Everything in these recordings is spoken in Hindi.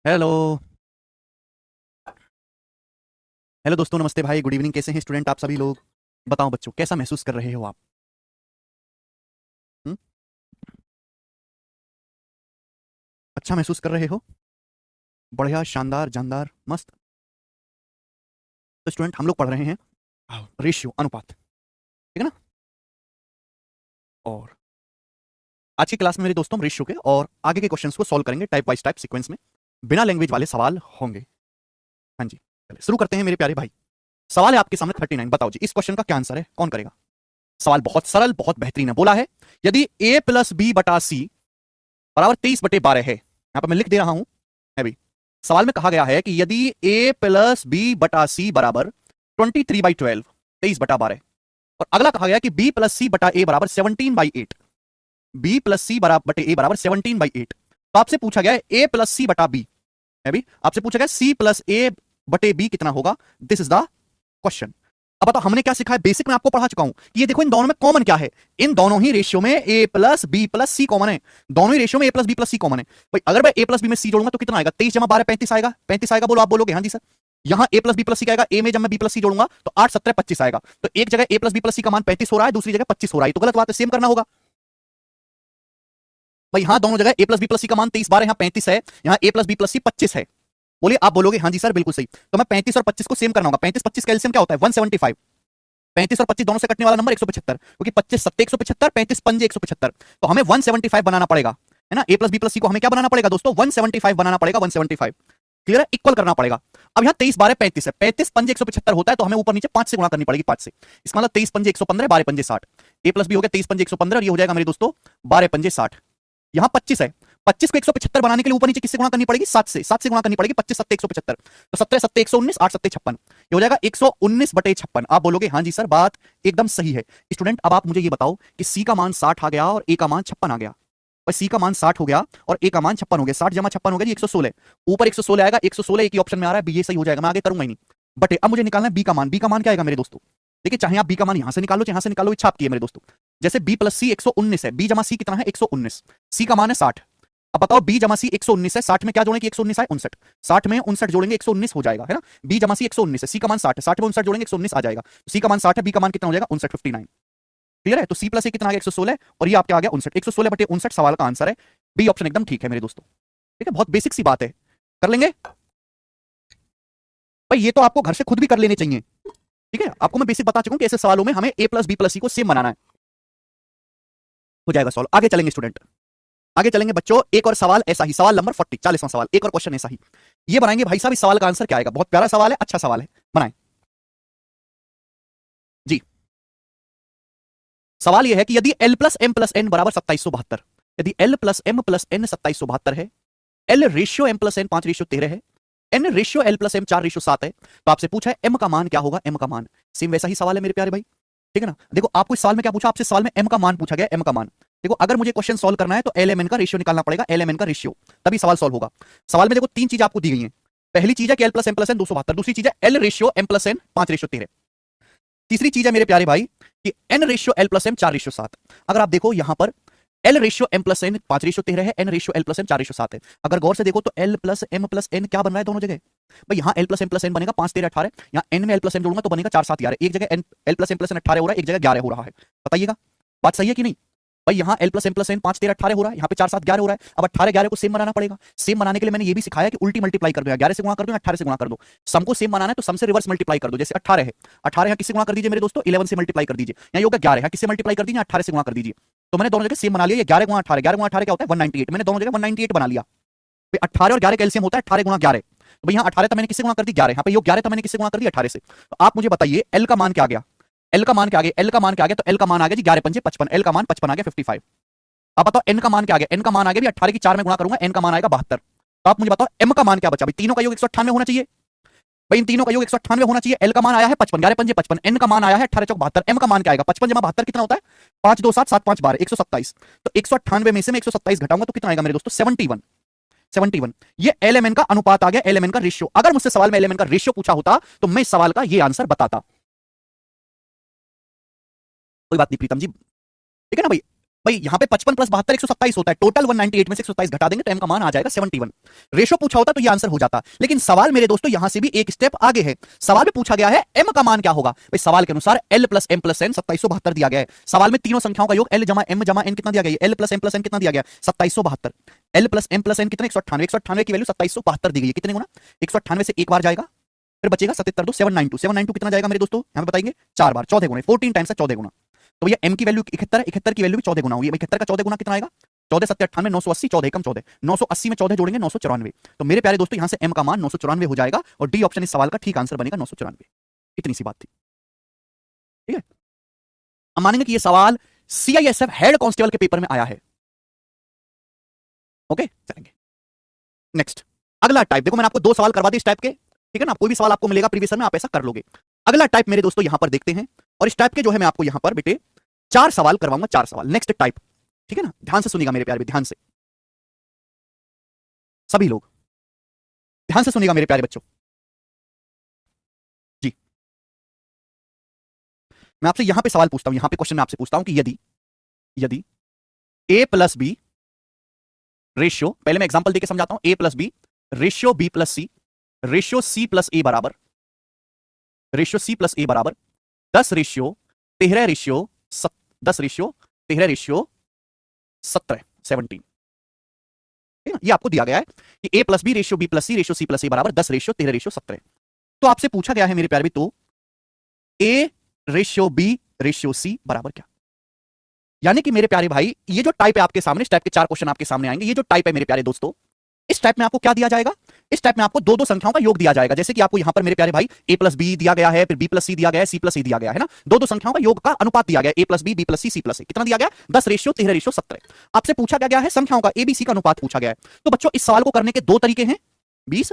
हेलो। हेलो दोस्तों, नमस्ते भाई, गुड इवनिंग। कैसे हैं स्टूडेंट आप सभी लोग? बताओ बच्चों, कैसा महसूस कर रहे हो आप? हुँ? अच्छा महसूस कर रहे हो? बढ़िया, शानदार, जानदार, मस्त। तो स्टूडेंट हम लोग पढ़ रहे हैं रेशियो, अनुपात, ठीक है ना? और आज की क्लास में मेरे दोस्तों हम रेशियो के और आगे के क्वेश्चंस को सॉल्व करेंगे टाइप वाइज टाइप सीक्वेंस में। बिना लैंग्वेज वाले सवाल होंगे। हाँ जी, चलिए शुरू करते हैं मेरे प्यारे भाई। सवाल है आपके सामने 39। बताओ जी, इस क्वेश्चन का क्या आंसर है? कौन करेगा? सवाल बहुत सरल, बहुत बेहतरीन है। बोला है यदि a प्लस बी बटा सी बराबर 23/12 है। यहां पर मैं लिख दे रहा हूं अभी। सवाल में कहा गया है कि यदि a प्लस बी बटा सी बराबर 23/12, 23/12, और अगला कहा गया कि b प्लस सी बटा ए बराबर 17/8, b प्लस सी बराबर बटे ए बराबर 17/8। तो आपसे पूछा गया है a प्लस सी बटा बी, अभी आपसे पूछा गया c प्लस ए बटे बी कितना होगा। This is the question. अब बताओ हमने क्या सीखा है? बेसिक में आपको पढ़ा चुका हूं कि ये देखो इन दोनों में कॉमन क्या है। इन दोनों ही रेशियो में a plus B plus C common है। दोनों ही रेशियो में a plus B plus C common है। भाई अगर मैं a प्लस बी में c जोड़ूंगा तो कितना आएगा? 23 जमा 12 35 आएगा। 35 आएगा, बोलो। आप बोलोगे हाँ जी सर। यहां a प्लस बी प्लस सी का आएगा, a में जब मैं b प्लस सी जोड़ूंगा तो 8 17 25 आएगा। तो एक जगह a प्लस बी प्लस सी का मान 35 हो रहा है, दूसरी जगह 25 हो रहा है, तो गलत बात है, सेम करना होगा। भाई यहां दोनों जगह a प्लस बी प्लस सी का मान 23/12 यहां 35 है, यहां a प्लस बी प्लस सी 25 है। बोलिए, आप बोलोगे हाँ जी सर बिल्कुल सही। तो मैं 35 और 25 को सेम करना होगा। 35 25 का एलसीएम क्या होता है? 175। 35 और 25 दोनों से कटने वाला नंबर 175, क्योंकि 25 सत्ते 175, 35 पंजे 175। तो हमें 175 बनाना पड़ेगा, है ना? a प्लस बी प्लस सी को हमें क्या बनाना पड़ेगा दोस्तों? 175 बनाना पड़ेगा, 175। क्लियर है? इक्वल करना पड़ेगा। अब यहाँ 23/12 35 है, 35 पंजे 175 होता है, तो हमें ऊपर नीचे 5 से गुणा करनी पड़ेगी, 5 से। इसका मतलब 23 पंजे 115, 12 पंजे 60। a प्लस बी हो गया 23 पंजे 115, और ये हो जाएगा मेरे दोस्तों 12 पंजे 60। यहाँ 25 है, 25 को 175 बनाने के लिए ऊपर नीचे किससे गुणा करनी पड़ेगी? 7 से। 7 से गुणा करनी पड़ेगी। 25 सत्ते 175, तो 17 सत्ते 119, 8 सत्ते 56, ये हो जाएगा 119/56। आप बोलोगे हाँ जी सर, बात एकदम सही है। स्टूडेंट अब आप मुझे ये बताओ कि सी का मान 60 आ गया और ए का मान 56 आ गया। और सी का मान 60 हो गया और ए का मान 56 हो गया। 60 जमा 56 हो गया जी 116। ऊपर 116 आएगा, 116 एक ही ऑप्शन में आ रहा है, बी ये सही हो जाएगा, मैं आगे करूंगा ही नहीं। बट अब मुझे निकालना है बी का मान। बी का मान क्या आएगा मेरे दोस्तों? देखिए, चाहे आप बी का मान यहां से निकालो, चाहे यहां से निकालो, इच्छा आपकी है मेरे दोस्तों। जैसे बी प्लस सी 119 है, बी जमा सी कितना है? 119। सी का मान है 60। अब बताओ बी जमा सी 119 है, 60 में क्या जोड़ेंगे? 119 है 59। 60 में 59 जोड़ेंगे 119 हो जाएगा, है ना? बी जमा सी 119 है, सी का मान 60 है, 60 में 59 जोड़ेंगे 119 आ जाएगा। सी का मान 60 है, बी का मान कितना हो जाएगा? 59, 59। क्लियर है? तो सी प्लस ए कितना आ गया? 116, और ये आपका आ गया 59। 116/59 सवाल का आंसर है। बी ऑप्शन एकदम ठीक है मेरे दोस्तों। ठीक है, बहुत बेसिक सी बात है, कर लेंगे। भाई ये तो आपको घर से खुद भी कर लेने चाहिए। ठीक है, आपको मैं बेसिक बता चुका हूं कि ऐसे सवालों में हमें ए प्लस बी प्लस सी को सेम बनाना है। हो जाएगा सॉल्व। आगे चलेंगे स्टूडेंट, आगे चलेंगे बच्चों। एक और सवाल ऐसा ही, सवाल नंबर 40, 40वां सवाल, एक और क्वेश्चन ऐसा ही। ये बनाएंगे भाई साहब, इस सवाल का आंसर क्या आएगा? बहुत प्यारा सवाल है, अच्छा सवाल है, बनाएं जी। सवाल यह है कि यदि L plus M plus N बराबर 2772, यदि L plus M plus N 2772 है, L ratio M plus N 5:13 है, N ratio L plus M 4:7 है, तो आपसे पूछा है एम का मान क्या होगा? एम का मान। सेम वैसा ही सवाल है मेरे प्यारे भाई, ठीक है ना? देखो आपको इस सवाल में क्या पूछा? आपसे सवाल में एम का मान पूछा गया, एम का मान। देखो अगर मुझे क्वेश्चन सॉल्व करना है तो एल एम एन का रेशियो निकालना पड़ेगा, एल एम एन का रेशियो, तभी सवाल सॉल्व होगा। सवाल में देखो तीन चीज आपको दी गई है। पहली चीज है कि L plus M plus N 272, दूसरी चीज है L ratio M plus N 5:13, तीसरी चीज है मेरे प्यारे भाई कि N ratio L plus M 4:7। अगर आप देखो यहां पर L ratio M plus N 5:13 है, N ratio L plus M 4:7 है। अगर गौर से देखो तो L plus M plus N क्या बन रहा है दोनों जगह? भाई यहाँ L plus M plus N बनेगा 5 13 18, यहाँ एन में एल प्लस एम जोड़ूंगा तो बनेगा 4 7 11। एक जगह N L plus M plus N 18 हो रहा है, एक जगह 11 हो रहा है। बताइएगा बात सही है कि नहीं? भाई यहाँ L plus M plus N 5 13 18 हो रहा है, यहाँ पे 4 7 11 हो रहा है। अब 18 11 को सेम बनाना पड़ेगा। सेम बनाने के लिए मैंने ये भी सिखाया कि उल्टी मल्टीप्लाई कर दो, 11 से गुणा कर दो, 18 से गुणा कर दो। सम को सेम बनाना है तो सम से रिवर्स मल्टीप्लाई कर दो। जैसे 18 है, 18 यहाँ किससे गुणा कर दीजिए मेरे दोस्तों? 11 से मल्टीप्लाई कर दीजिए। यहाँ होगा 11, यहाँ किससे मल्टीप्लाई कर दीजिए? 18 से गुणा कर दीजिए। तो मैंने दोनों जगह सेम बना लिया। ये 11 गुणा 18, 11 गुणा 18 क्या होता है? 198। मैंने दोनों जगह 198 बना लिया। 18 और 11 का एलसीएम होता है 18 गुणा 11। तो भाई यहाँ 18 था मैंने किससे गुणा कर दी? 11। यहाँ पे 11 था मैंने किससे गुणा कर दिया? 18 से। तो आप मुझे बताइए एल का मान क्या आ गया? एल का मान क्या आ गया? एल का मान क्या आ गया? तो एल का मान आ गया जी 11 पंजे 55, एल का मान 55 आ गया 55। अब बताओ एन का मान क्या आ गया? एन का मान आ गया भी 18 की 4 में गुणा करूंगा, एन का मान आएगा 72। तो आप मुझे बताओ एम का मान क्या बचा? भाई तीनों का योग 198 होना चाहिए। भाई इन तीनों का योग 198 होना चाहिए। एल का मान आया है 55, 11 पंजे 55, एन का मान आया है 18 चौक 72, एम का मान क्या आएगा? 55 जमा 72 कितना होता है? 5 2 7 7 5 12, 127। तो 198 में से मैं 127 घटाऊंगा तो कितना आएगा मेरे दोस्तों? 71, 71। ये एलएमएन का अनुपात आ गया, एलएमएन का रेशियो। अगर मुझसे सवाल में एलएमएन का रेशियो पूछा होता तो मैं इस सवाल का ये आंसर बताता। कोई बात नहीं प्रीतम जी, ठीक है ना भाई? भाई यहाँ पे 55 प्लस 72 127 होता है, टोटल 198 में से 127 घटा देंगे तो m का मान आ जाएगा 71। रेशो पूछा होता तो ये आंसर हो जाता, लेकिन सवाल मेरे दोस्तों यहां से भी एक स्टेप आगे है। सवाल में पूछा गया है m का मान क्या होगा। भाई सवाल के अनुसार l plus m plus n 2772 दिया गया है। सवाल में तीनों संख्याओं का योग l जमा m जमा n कितना दिया गया है, l plus m plus n कितना दिया गया है 2772। l plus m plus n कितना 198, 198 की वैल्यू 2772 दी गई है। कितने गुना 198 से एक बार जाएगा, फिर बचेगा 77 दो 792, 792 कितना जाएगा मेरे दोस्तों यहाँ पे बताएंगे 4 बार, 14 गुना, 14 टाइम्स 14 गुना। तो भैया m की वैल्यू 71, 71 की वैल्यू भी 14 गुना होगी। 71 का 14 गुना कितना आएगा 14 7 98 980, 14 एकम 14, 980 में 14 जोड़ेंगे 994। तो मेरे प्यारे दोस्तों यहां से m का मान 994 हो जाएगा और डी ऑप्शन इस सवाल का ठीक आंसर बनेगा 994। इतनी सी बात थी, ठीक है। हम मानेंगे कि यह सवाल CISF हेड कांस्टेबल के पेपर में आया है। ओके चलेंगे नेक्स्ट। अगला टाइप देखो, मैंने आपको 2 सवाल करवा दिए इस टाइप के, ठीक है ना। कोई भी सवाल आपको मिलेगा प्रीवियस में आप ऐसा कर लोगे। अगला टाइप मेरे दोस्तों यहां पर देखते हैं, और इस टाइप के जो है मैं आपको यहां पर बेटे 4 सवाल करवाऊंगा, 4 सवाल। नेक्स्ट टाइप, ठीक है ना। ध्यान से सुनिएगा मेरे प्यारे, ध्यान से सभी लोग ध्यान से सुनिएगा मेरे प्यारे बच्चों जी। मैं आपसे यहां पे सवाल पूछता हूं, यहां पे क्वेश्चन मैं आपसे पूछता हूं कि यदि a प्लस बी रेशियो, पहले मैं एग्जांपल देके समझाता हूं, a plus B ratio b plus C ratio c plus A बराबर, रेशियो c प्लस ए बराबर 10 रेशियो 13 रेशियो 10 रेशियो 13 रेशियो 17 17, ठीक है। ये आपको दिया गया है कि a plus B ratio b plus C ratio c plus A बराबर 10 रेशियो 13 रेशियो 17। तो आपसे पूछा गया है मेरे प्यारे भी, तो a ratio b ratio c बराबर क्या। यानी कि मेरे प्यारे भाई ये जो टाइप है आपके सामने, इस टाइप के 4 क्वेश्चन आपके सामने आएंगे। ये जो टाइप है मेरे प्यारे दोस्तों, इस टाइप में आपको क्या दिया जाएगा, इस टाइप में आपको दो संख्याओं का योग दिया जाएगा। जैसे कि आपको यहां पर मेरे प्यारे भाई a प्लस बी दिया गया है, फिर b प्लस सी दिया गया है, c प्लस ए दिया गया है ना। दो संख्याओं का योग का अनुपात दिया गया, a plus B plus C plus A, कितना दिया गया 10 रेशियो 13 रेशियो 17। आपसे पूछा गया है संख्याओं का abc का अनुपात पूछा गया है। तो बच्चों इस सवाल को करने के 2 तरीके हैं। 20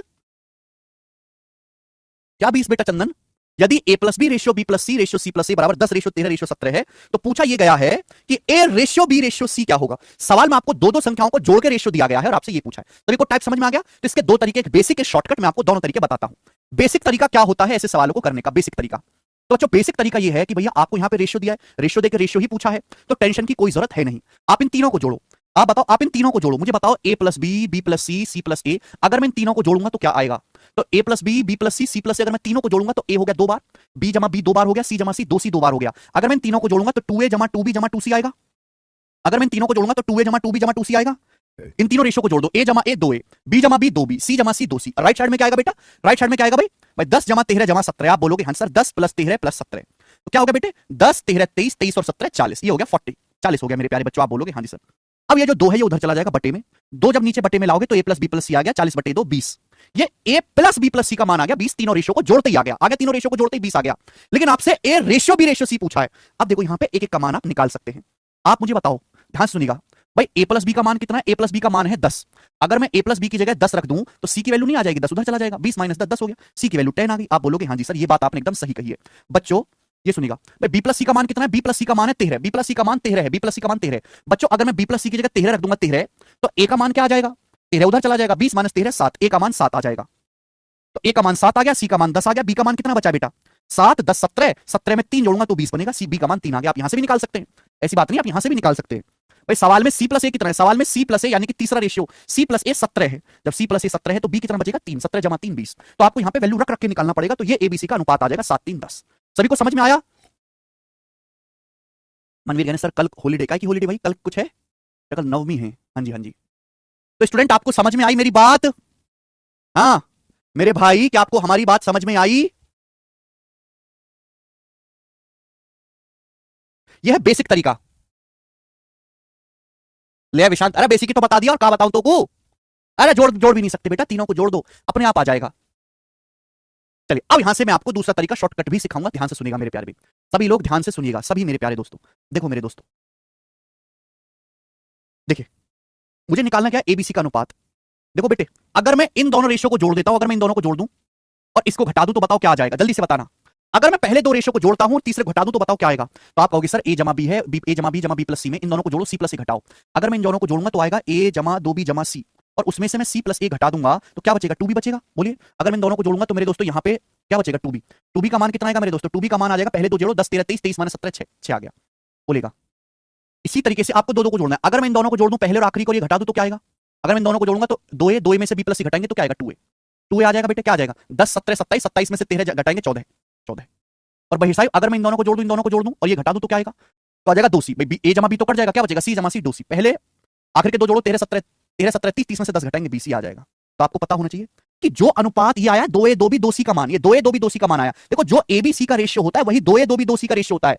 क्या 20 बेटा चंदन, यदि a plus B ratio b plus C ratio c plus A बराबर 10 रेशियो 13 रेशियो 17 है, तो पूछा यह गया है कि a ratio b ratio c क्या होगा। सवाल में आपको दो संख्याओं को जोड़ के रेशियो दिया गया है और आपसे ये पूछा है। तो देखो टाइप समझ में आ गया। तो इसके 2 तरीके, एक बेसिक, एक शॉर्टकट। मैं आपको दोनों तरीके बताता हूं। बेसिक तरीका क्या होता है ऐसे सवालों को करने का, बेसिक तरीका। तो बच्चों बेसिक तरीका यह है कि भैया आपको यहां पे रेशियो दिया है, रेशियो देकर रेशियो ही पूछा है, तो टेंशन की कोई जरूरत है नहीं। आप इन तीनों को जोड़ो। आप बताओ, आप इन तीनों को जोड़ो, मुझे बताओ a plus B B plus C C plus A, अगर मैं इन तीनों को जोड़ूंगा तो क्या आएगा। तो a plus B B plus C plus A, अगर मैं तीनों को जोड़ूंगा तो a हो गया 2 बार, b जमा b 2 बार हो गया, c जमा c 2c 2 बार हो गया। अगर मैं इन तीनों को जोड़ूंगा तो 2a जमा 2b जमा 2c आएगा। अगर मैं इन तीनों को जोड़ूंगा तो 2a जमा 2b जमा 2c आएगा। इन तीनों रेशियो को जोड़ दो, a जमा a 2a, b जमा b 2b, c जमा c 2c। राइट साइड में क्या आएगा बेटा, राइट साइड में क्या आएगा भाई 10 जमा 13 जमा 17। आप बोलोगे हाँ सर 10 प्लस 13 प्लस 17, तो क्या हो गया बेटे 10 13 23, 23 और 17 40, ये हो गया 40, 40 हो गया मेरे प्यारे बच्चों। आप बोलोगे हाँ जी सर। अब ये जो 2 है ये उधर चला जाएगा बटे में, 2 जब नीचे बटे में लाओगे तो a प्लस बी प्लस सी आ गया 40 बटे 2 20। ये a प्लस बी प्लस सी का मान आ गया 20, तीनों रेशियो को जोड़ते ही आ गया, तीनों रेशियो को जोड़ते ही 20 आ गया। लेकिन आपसे a ratio B ratio C पूछा है। अब देखो यहां पे एक एक का मान आप निकाल सकते हैं। आप मुझे बताओ, ध्यान सुनिएगा भाई, a प्लस बी का मान कितना है, a प्लस बी का मान है 10। अगर मैं a प्लस बी की जगह 10 रख दूं तो c की वैल्यू नहीं आ जाएगी, 10 उधर चला जाएगा, 20 माइनस 10 10 हो गया, c की वैल्यू 10 आ गई। आप बोलोगे हाँ जी सर ये बात आपने एकदम सही कही है। बच्चों ये सुनिएगा भाई, b प्लस सी का मान कितना है, b प्लस सी का मान है 13, b प्लस सी का मान 13 है, b प्लस सी का मान 13 है। बच्चों अगर मैं b प्लस सी की जगह 13 रख दूंगा 13, तो a का मान क्या आ जाएगा, 13 उधर चला जाएगा, 20 माइनस 13 7, a का मान 7 आ जाएगा। तो a का मान 7 आ गया, c का मान 10 आ गया, b का मान कितना बचा बेटा 7 10 17, 17 में 3 जोड़ूंगा तो 20 बनेगा, c b का मान 3 आ गया। आप यहां से भी निकाल सकते हैं, ऐसी बात नहीं, आप यहां से भी निकाल सकते हैं। भाई सवाल में c प्लस ए कितना है, सवाल में c प्लस ए यानी कि तीसरा रेशियो c प्लस ए 17 है। जब c प्लस ए 17 है तो b कितना बचेगा 3, 17 जमा 3 20। तो आपको यहां पे वैल्यू रख रख के निकालना पड़ेगा। तो ये abc का अनुपात आ जाएगा 7 3 10। सभी को समझ में आया। मनवीर कहने सर कल हॉलीडे, का की हॉलीडे भाई, कल कुछ है, कल नवमी है। हाँ जी हाँ जी। तो स्टूडेंट आपको समझ में आई मेरी बात, हाँ मेरे भाई क्या आपको हमारी बात समझ में आई। यह है बेसिक तरीका। ले विशांत, अरे बेसिक ही तो बता दिया और क्या बताऊं तो को, अरे जोड़ जोड़ भी नहीं सकते बेटा, तीनों को जोड़ दो अपने आप आ जाएगा। चलिए अब यहां से मैं आपको दूसरा तरीका शॉर्टकट भी सिखाऊंगा, ध्यान से सुनिएगा मेरे प्यारे भी, सभी लोग ध्यान से सुनिएगा, सभी मेरे प्यारे दोस्तों। देखो मेरे दोस्तों देखिए, मुझे निकालना क्या है एबीसी का अनुपात। देखो बेटे अगर मैं इन दोनों रेशियो को जोड़ देता हूं, अगर मैं इन दोनों को जोड़ दूं और इसको घटा दूं तो बताओ क्या आ जाएगा, जल्दी से बताना। अगर मैं पहले 2 रेशियो को जोड़ता हूं तीसरे घटा दूं तो बताओ क्या आएगा। तो आप कहोगे सर a जमा बी है, a जमा बी प्लस सी में इन दोनों को जोड़ो, c प्लस ए घटाओ। अगर मैं इन दोनों को जोड़ूंगा तो आएगा a जमा 2b जमा c, और उसमें से मैं c प्लस ए घटा दूंगा तो क्या बचेगा 2b बचेगा। बोलिए अगर मैं इन दोनों को जोड़ूंगा तो मेरे दोस्तों यहाँ पे क्या बचेगा 2b। 2b का मान कितना आएगा मेरे दोस्तों, 2b का मान आ जाएगा पहले 2 जोड़ो 10 13 23 23 माइनस 17 6 आ गया। बोलेगा इसी तरीके से आपको दो दो को जोड़ना है। अगर मैं इन दोनों को जोड़ दूं, पहले और आखिरी को, ये घटा दूं तो क्या आएगा? अगर मैं इन दोनों को जोड़ूंगा तो दो ए में से बी प्लस सी घटाएंगे तो क्या आएगा? 2a। 2a आ जाएगा बेटे, क्या आ जाएगा? 10 17 27, 27 में से 13 घटाएंगे 14, 14। और बहिर्साई अगर मैं इन दोनों को जोड़ दूं, इन दोनों को जोड़ दूं और ये घटा दूं तो क्या आएगा? तो आ जाएगा 2c। भाई ए जमा बी तो कट जाएगा, क्या बचेगा? सी जमा सी 2c। पहले आखिर के दो जोड़ो, 13 17, 13 17 30, 30 में से 10 घटाएंगे 20 आ जाएगा। तो आपको पता होना चाहिए कि जो अनुपात ये आया 2a 2b 2c का मान, ये 2a 2b 2c का मान आया। देखो जो abc का रेशियो होता है वही 2a 2b 2c का रेशियो होता है।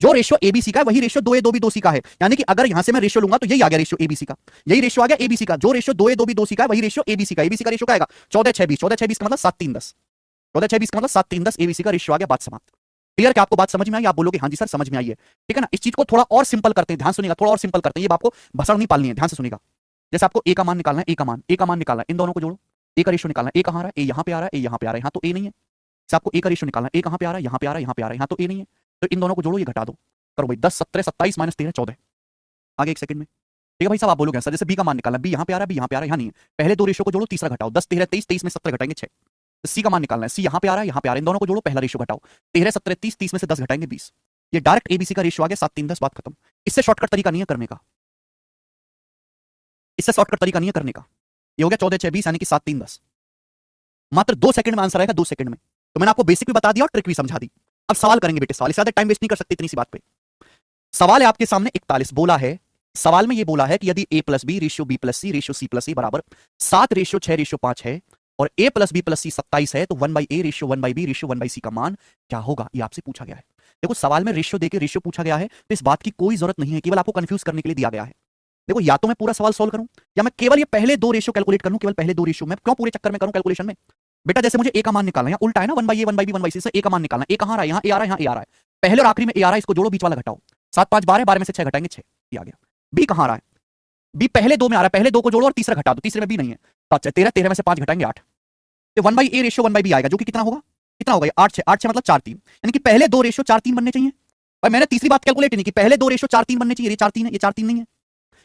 जो रेशियो एबीसी का है वही रेशियो 2a 2b 2c का है। यानी कि अगर यहां से मैं रेशियो लूंगा तो यही आ गया रेशियो एबीसी का, यही रेशियो आ गया एबीसी का। जो रेशियो 2a 2b 2c का है वही रेशियो एबीसी का। एबीसी का रेशियो क्या आएगा? 14 6 20, 14 6 20 का मतलब 7 3 10, 14 6 20 का मतलब 7 3 10 एबीसी का रेशियो आ गया। बात समाप्त। क्लियर? क्या आपको बात समझ में आई? आप बोलोगे हाँ जी सर समझ में आई है, ठीक है ना। इस चीज को थोड़ा और सिंपल करते हैं, ध्यान सुनिएगा, थोड़ा और सिंपल करते हैं। ये आपको भसड़ नहीं पालनी है, ध्यान से सुनिएगा। जैसे आपको ए का मान निकालना है, ए का मान निकालना है, इन दोनों को जोड़ो, ए का रेशियो निकालना है। ए कहां आ रहा है? ए यहां पे आ रहा है, ए यहां पे आ रहा है, यहां तो ए नहीं है। जैसे आपको ए का रेशियो निकालना है, ए कहां पे आ रहा है? यहां पे आ रहा है, यहां पे आ रहा है, यहां तो ए नहीं है। तो इन दोनों को जोड़ो, ये घटा दो, करो भाई 10 17 27 माइनस 13 14। आगे एक सेकंड में, ठीक है भाई साहब। आप बोलोगे सर जैसे बी का मान निकालना, बी यहां पे आ रहा है, बी यहां पे आ रहा है, यहां नहीं है। पहले दो रेशियो को जोड़ो, तीसरा घटाओ, 10 13 23, 23 में 17 घटाएंगे 6। सी का मान निकालना है, सी यहां पे आ रहा है, यहां पे आ रहा है, इन दोनों को जोड़ो, पहला रेशियो घटाओ, 13 17 30, 30 में से 10 घटाएंगे 20। ये डायरेक्ट एबीसी का रेशियो आ गया 7 3 10, बात खत्म। इससे शॉर्टकट तरीका नहीं है करने का, इससे शॉर्टकट तरीका नहीं है करने का। ये हो गया 14 6 20 यानी कि 7 3 10। मात्र 2 सेकंड में आंसर आएगा, 2 सेकंड में। तो मैंने आपको बेसिक भी बता दिया और ट्रिक भी समझा दी। अब सवाल करेंगे बेटे, सवाल, इससे ज्यादा टाइम वेस्ट नहीं कर सकते इतनी सी बात पे। सवाल है आपके सामने 41, बोला है, सवाल में ये बोला है कि यदि a plus B ratio B plus C ratio C plus A बराबर 7 रेशियो 6 रेशियो 5 है और a plus B plus C 27 है, तो 1/a ratio 1/b ratio 1/c का मान क्या होगा? ये आपसे पूछा गया है। देखो सवाल में रेशियो देके रेशियो पूछा गया है, तो इस बात की कोई जरूरत नहीं है, केवल आपको कंफ्यूज करने के लिए दिया गया है। देखो या तो मैं पूरा सवाल सॉल्व करूं या मैं केवल ये पहले दो रेशियो कैलकुलेट कर लूं, केवल पहले दो रेशियो में क्यों पूरे चक्कर में करूं कैलकुलेशन में? बेटा जैसे मुझे ए का मान निकालना है, उल्टा है ना, 1/a 1/b 1/c से ए का मान निकालना है। ए कहां आ रहा है? यहां ए आ रहा है, यहां ए आ रहा है। पहले और आखिरी में ए आ रहा है, इसको जोड़ो, बीच वाला घटाओ, 7 5 12, 12 में से 6 घटाएंगे 6, ये आ गया। बी कहां आ रहा है? बी पहले दो में आ रहा है, पहले दो को जोड़ो और तीसरा घटा दो, तीसरे में बी नहीं है, तो अच्छा 13 13 में से 5 घटाएंगे 8, तो 1/a रेशियो 1/b आएगा, जो कि कितना होगा? कितना होगा? 8 6 8 6 मतलब 4 3, यानी कि पहले दो रेशियो 4 3 बनने चाहिए। भाई मैंने तीसरी बात कैलकुलेट नहीं की, पहले दो रेशियो 4 3 बनने चाहिए। ये 4 3 है, ये 4 3 नहीं है,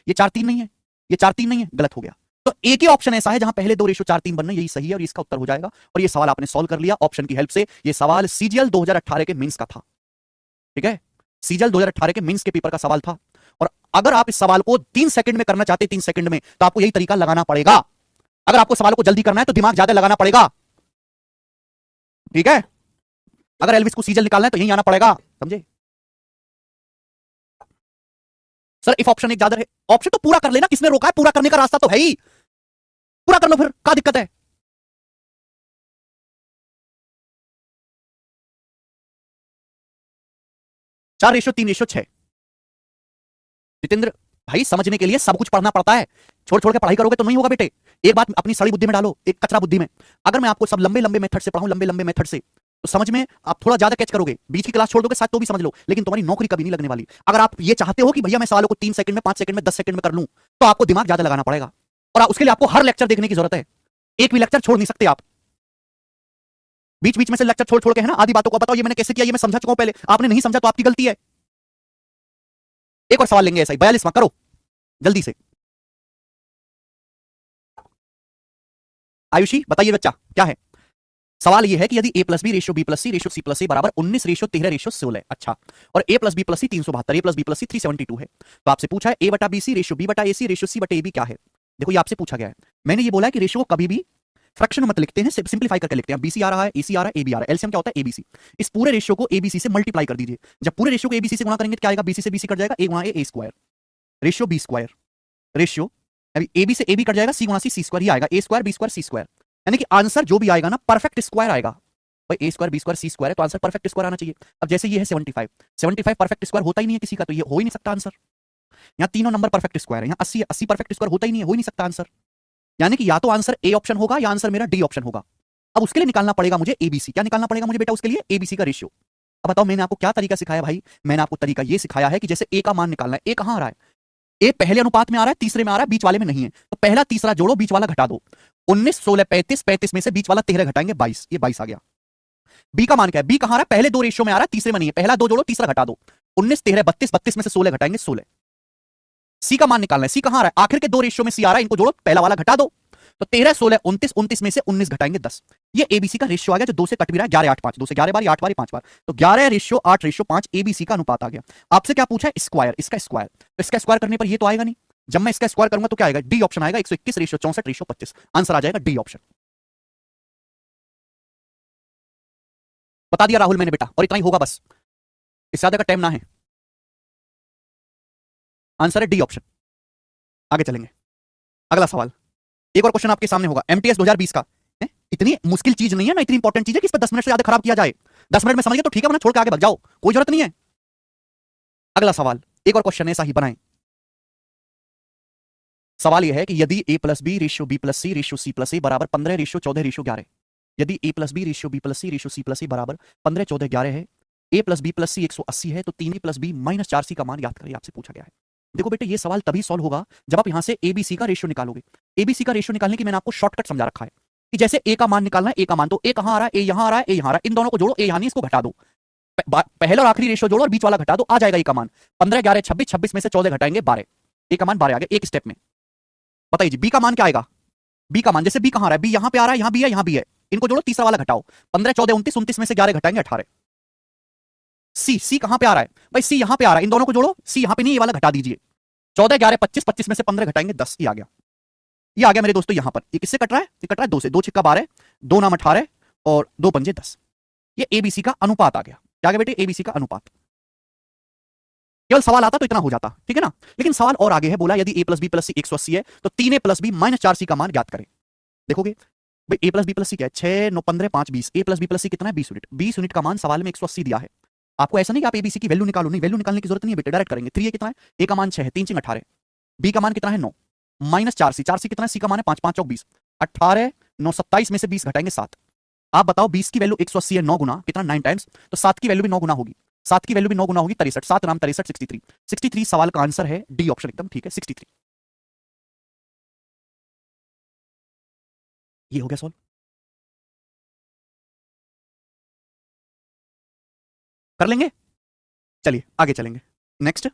ये 4 3 नहीं है, ये 4 3 नहीं है, गलत हो गया। तो एक ही ऑप्शन ऐसा है जहां पहले दो रेशियो 4 3 बनने, यही सही है और इसका उत्तर हो जाएगा। और ये सवाल आपने सॉल्व कर लिया ऑप्शन की हेल्प से। ये सवाल सीजीएल 2018 के मेंस का था, ठीक है, सीजीएल 2018 के मेंस के पेपर का सवाल था। और अगर आप इस सवाल को 3 सेकंड में करना चाहते, 3 सेकंड में, तो आपको यही तरीका लगाना पड़ेगा। अगर आपको सवाल को जल्दी करना है तो दिमाग ज्यादा लगाना पड़ेगा, ठीक है। अगर एल्विस को सीजीएल निकालना है तो यही आना पड़ेगा, समझे? सर इफ ऑप्शन एक ज्यादा है, ऑप्शन तो पूरा कर लेना, किसने रोका है? पूरा करने का रास्ता तो है ही, पूरा कर लो, फिर क्या दिक्कत है? चार रेशियो 3 रेशियो 6। जितेंद्र भाई समझने के लिए सब कुछ पढ़ना पड़ता है, छोड़ छोड़ के पढ़ाई करोगे तो नहीं होगा बेटे। एक बात अपनी सड़ी बुद्धि में डालो, एक कचरा बुद्धि में। अगर मैं आपको सब लंबे लंबे मेथड से पढ़ाऊं, लंबे लंबे मेथड से, तो समझ में आप थोड़ा ज्यादा कैच करोगे। बीच की क्लास छोड़ दोगे शायद तो भी समझ लो, लेकिन तुम्हारी नौकरी कभी नहीं लगने वाली। अगर आप ये चाहते हो कि भैया मैं सवालों को 3 सेकंड में, 5 सेकंड में, 10 सेकंड में कर लूं, तो आपको दिमाग ज्यादा लगाना पड़ेगा। और उसके लिए आपको हर लेक्चर देखने की जरूरत है, एक भी लेक्चर छोड़ नहीं सकते आप। बीच बीच में से लेक्चर छोड़ छोड़ के है ना, आधी बातों को बताओ ये मैंने कैसे किया, ये मैं समझा चुका हूं पहले, आपने नहीं समझा तो आपकी गलती है। एक और सवाल लेंगे ऐसा ही, 42वां, करो जल्दी से। आयुषी बताइए बच्चा क्या है सवाल? ये है कि यदि a plus B ratio B plus C ratio C plus A बराबर 19 रेशियो 13 रेशियो 16, अच्छा, और a plus B plus C 372, a plus B plus C 372 है, तो आपसे पूछा है a बटा बी सी रेशियो बी बटा ए सी रेशियो सी बटा ए बी क्या है? देखो ये आपसे पूछा गया है। मैंने ये बोला है कि रेशियो को कभी भी फ्रैक्शन मत लिखते हैं, सिंप्लीफाई करके लिखते हैं। बीसी आ रहा है, एसी आ रहा है, एबी आ रहा है, एलसीएम क्या होता है? एबीसी। इस पूरे रेशियो को एबीसी से मल्टीप्लाई कर दीजिए। जब पूरे रेशियो को एबीसी से गुणा करेंगे तो क्या आएगा? बीसी से बीसी कट जाएगा, ए गुणा A square ratio B square ratio, अभी ए बी से ए बी कट जाएगा, सी गुणा सी स्क्वायर, ही आएगा ए स्क्वायर बी स्क्वायर सी स्क्वायर। यानी कि आंसर जो भी आएगा ना परफेक्ट स्क्वायर आएगा। भाई ए स्क्वायर बी स्क्वायर सी स्क्वायर है तो आंसर परफेक्ट स्क्वायर आना चाहिए। अब जैसे ये है 75, 75 परफेक्ट स्क्वायर होता ही नहीं है किसी का, तो ये हो ही नहीं सकता आंसर। यहाँ तीनों नंबर परफेक्ट स्क्वायर है, यहाँ 80 80 परफेक्ट स्क्वायर होता ही नहीं है, हो ही नहीं सकता आंसर। यानी कि या तो आंसर ए ऑप्शन होगा या आंसर मेरा डी ऑप्शन होगा। अब उसके लिए निकालना पड़ेगा मुझे एबीसी। क्या निकालना पड़ेगा मुझे बेटा उसके लिए? एबीसी का रेशियो। अब बताओ मैंने आपको क्या तरीका सिखाया भाई? मैंने आपको तरीका ये सिखाया है कि जैसे ए का मान निकालना है, ए कहां आ रहा है? ए पहले अनुपात में आ रहा है, तीसरे में आ रहा है, बीच वाले में नहीं है, तो पहला तीसरा जोड़ो, बीच वाला घटा दो। 19 16 35, 35 में से बीच वाला 13 घटाएंगे 22, ये 22 आ गया। बी का मान क्या है? बी कहां आ रहा है? पहले दो रेशियो में आ रहा है, तीसरे में नहीं है, पहला दो जोड़ो, तीसरा घटा दो, 19 13 32, 32 में से 16 घटाएंगे 16। सी का मान निकालना है, सी कहां आ रहा है? आखिर के दो रेशियो में सी आ रहा है, इनको जोड़ो, पहला वाला घटा दो, तो 13 16 29, 29 में से 19 घटाएंगे 10। ये एबीसी का रेशियो आ गया जो 2 से कट भी रहा है। 11 8 5, 2 से 11 बार, 8 बार, 5 बार, तो 11 रेशियो 8 रेशियो 5 एबीसी का अनुपात आ गया। आपसे क्या पूछा है? स्क्वायर, इसका स्क्वायर। तो इसका स्क्वायर करने पर ये तो आएगा नहीं। जब मैं इसका स्क्वायर करूंगा तो क्या आएगा? डी ऑप्शन आएगा, 121 रेशियो 64 रेशियो 25। आंसर आ जाएगा डी ऑप्शन। बता दिया राहुल मैंने बेटा, और इतना ही होगा बस, इससे ज्यादा का टाइम ना है। आंसर है डी ऑप्शन। आगे चलेंगे, अगला सवाल। एक और क्वेश्चन आपके सामने होगा एमटीएस 2020 का है? इतनी मुश्किल चीज नहीं है ना, इतनी इंपॉर्टेंट चीज है कि इस पर 10 मिनट से ज्यादा खराब किया जाए। 10 मिनट में समझ गए तो ठीक है, वरना छोड़ के आगे भाग जाओ, कोई जरूरत नहीं है। अगला सवाल, एक और क्वेश्चन ऐसा ही बनाएं। सवाल यह है कि यदि a plus B ratio B plus C ratio C plus A बराबर 15 रेशियो 14 रेशियो 11, यदि a plus B ratio B plus C ratio C plus A बराबर 15 14 11 है, a plus B plus C 180 है, तो 3a plus B minus 4c का मान याद करिए, आपसे पूछा गया है। देखो बेटे, ये सवाल तभी सॉल्व होगा जब आप यहां से एबीसी का रेशियो निकालोगे। एबीसी का रेशियो निकालने की मैंने आपको शॉर्टकट समझा रखा है कि जैसे ए का मान निकालना है, ए का मान तो ए कहां आ रहा है, ए यहां आ रहा है, ए यहां आ रहा है, इन दोनों को जोड़ो, ए यहां नहीं, इसको घटा दो, पहले और आखिरी रेशियो जोड़ो और बीच वाला घटा दो, आ जाएगा ए का मान 15 11 26, 26 में से 14 घटाएंगे 12, ए का मान 12 आ गया एक स्टेप में। बताइए जी बी का मान क्या आएगा? बी का मान जैसे बी कहां आ रहा है, बी यहां पे आ रहा है, यहां भी है, यहां भी है, इनको जोड़ो, तीसरा वाला घटाओ, 15 14 29, 29 में से 11 घटाएंगे 18। सी कहां पे आ रहा है भाई? सी यहां पे आ रहा है, इन दोनों को जोड़ो, सी यहां पे नहीं, ये वाला घटा दीजिए, 14 11 25, 25 में से 15 घटाएंगे 10, ये आ गया। ये आ गया मेरे दोस्तों यहां पर। ये किससे कट रहा है? ये कट रहा है 2 से, 2 छिक्का 12, 2 नाम 18 और 2 पंजे 10। ये एबीसी का अनुपात आ गया। क्या आ गया बेटे? एबीसी का अनुपात। केवल सवाल आता तो इतना हो जाता, ठीक है ना, लेकिन सवाल और आगे है, बोला यदि a plus B plus C 180 है तो 3a plus B minus 4c का मान ज्ञात करें। देखोगे भाई, a प्लस बी प्लस सी क्या है? 6 9 15 5 20, a प्लस बी प्लस सी कितना है? 20 यूनिट। 20 यूनिट का मान सवाल में 180 दिया है। आपको ऐसा नहीं कि आप एबीसी की वैल्यू निकालो, नहीं, वैल्यू निकालने की जरूरत नहीं है बेटे, डायरेक्ट करेंगे। 3a कितना है? a का मान 6 है, 3 6 18, b का मान कितना है? 9 माइनस 4c, 4c कितना है? c का मान है 5 5 चौक 20, 18 9 27 में से 20 घटाएंगे 7। आप बताओ 20 की वैल्यू 180 है, 9 गुना कितना? 9 टाइम्स, तो 7 की वैल्यू भी 9 गुना होगी, 7 की वैल्यू भी 9 गुना होगी, 63, 7 नाम 63, 63, 63 सवाल का आंसर है डी ऑप्शन, एकदम ठीक है 63। ये हो गया सॉल्व। कर लेंगे, चलिए आगे चलेंगे। नेक्स्ट,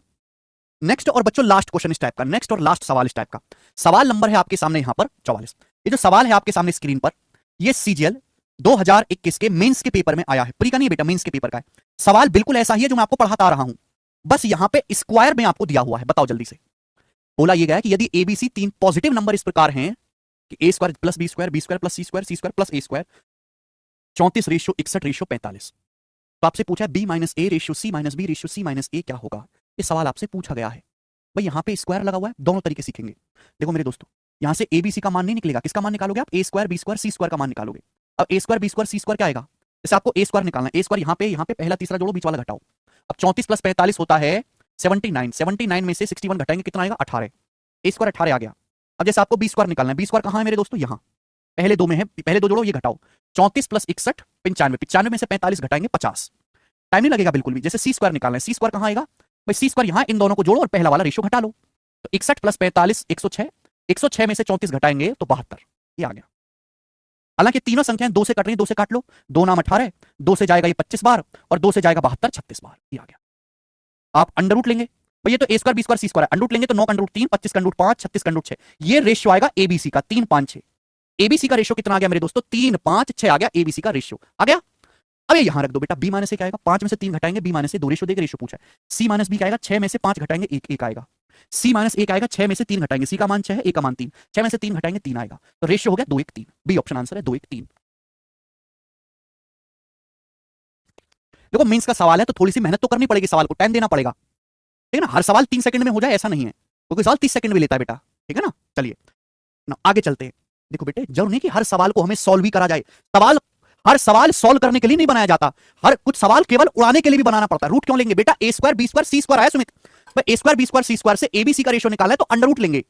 नेक्स्ट और बच्चों लास्ट क्वेश्चन इस टाइप का, नेक्स्ट और लास्ट सवाल इस टाइप का। सवाल नंबर है आपके सामने यहां पर 44। ये जो सवाल है आपके सामने स्क्रीन पर, ये सीजीएल 2021 के मेंस के पेपर में आया है, प्री का नहीं बेटा, मेंस के पेपर का है। सवाल बिल्कुल ऐसा ही है जो मैं आपको पढ़ाता आ रहा हूं, बस यहां पे स्क्वायर में आपको दिया हुआ है। बताओ जल्दी से। बोला ये गया है कि यदि एबीसी 3 पॉजिटिव नंबर इस प्रकार हैं कि A square plus B square, B square plus C square plus A square, 34 ratio 61 ratio 45, तो आपसे पूछा है B minus A ratio C minus B ratio C minus A क्या होगा। ये सवाल आपसे पूछा गया है। भाई यहां पे स्क्वायर लगा हुआ है, दोनों तरीके सीखेंगे। देखो मेरे दोस्तों, यहां से एबीसी का मान नहीं निकलेगा, किसका मान निकालोगे आप? ए स्क्वायर बी स्क्वायर सी स्क्वायर का मान निकालोगे। अब ए स्क्वायर बी स्क्वायर सी स्क्वायर क्या आएगा? जैसे आपको ए स्क्वायर निकालना है, ए स्क्वायर यहां पे पहला तीसरा जोड़ो, बीच वाला घटाओ। अब 34 प्लस 45 होता है 79, 79 में से 61 घटाएंगे कितना आएगा? 18, ए स्क्वायर 18 आ गया। अब जैसे आपको बी स्क्वायर निकालना है, बी स्क्वायर कहां है मेरे दोस्तों? यहां पहले दो में है, पहले दो जोड़ो, ये घटाओ, 34 प्लस 61 95, 95 में से 45 घटाएंगे 50, टाइम नहीं लगेगा बिल्कुल भी। जैसे सी स्क्वायर निकालना है, सी स्क्वायर कहां आएगा भाई? सी स्क्वायर यहां, इन दोनों को जोड़ो और पहला वाला रेशियो घटा लो, तो 61 प्लस 45 106, 106 में से 34 घटाएंगे तो 72, ये आ गया। हालांकि तीनों संख्याएं 2 से कट रही हैं, 2 से काट लो, 2 नाम 18, 2 से जाएगा ये 25 बार और 2 से जाएगा 72 36 बार, ये आ गया। आप अंडर रूट लेंगे भाई, ये तो ए स्क्वायर बी स्क्वायर सी स्क्वायर, अंडर रूट लेंगे तो 9 का अंडर रूट 3, 25 का अंडर रूट 5, 36 का अंडर रूट 6, ये रेशियो आएगा एबीसी का 3 5 6। एबीसी का रेशियो कितना आ गया मेरे दोस्तों? 3 5 6 आ गया, एबीसी का रेशियो आ गया। अब ये यहां रख दो बेटा, बी माइनस ए क्या आएगा? 5 में से 3 घटाएंगे, बी माइनस से 2 रेशियो देगा, रेशियो पूछा है। सी माइनस बी क्या आएगा? 6 में से 5 घटाएंगे 1 1 आएगा। सी माइनस ए क्या आएगा? 6 में से 3 घटाएंगे, सी का मान 6 है, ए का मान 3, 6 में से 3 घटाएंगे 3 आएगा, तो रेशियो हो गया 2 1 3, बी ऑप्शन आंसर है 2 1 3। देखो मेंस का सवाल है तो थोड़ी सी मेहनत तो करनी पड़ेगी, सवाल को टाइम देना पड़ेगा, ठीक है ना, हर सवाल 3 सेकंड में हो जाए ऐसा नहीं है, क्योंकि सवाल 30 सेकंड भी लेता है बेटा, ठीक है ना। चलिए ना आगे चलते हैं। देखो बेटे, जरूर नहीं कि हर सवाल को हमें सॉल्व भी करा जाए, सवाल हर सवाल सॉल्व करने के लिए नहीं बनाया जाता, हर कुछ सवाल केवल उड़ाने के लिए भी बनाना पड़ता है। रूट क्यों लेंगे बेटा? ए स्क्वायर बी स्क्वायर सी स्क्वायर आया सुमित, ए स्क्वायर बी स्क्वायर सी स्क्वायर से एबीसी का रेशियो निकालना है तो अंडर रूट लेंगे।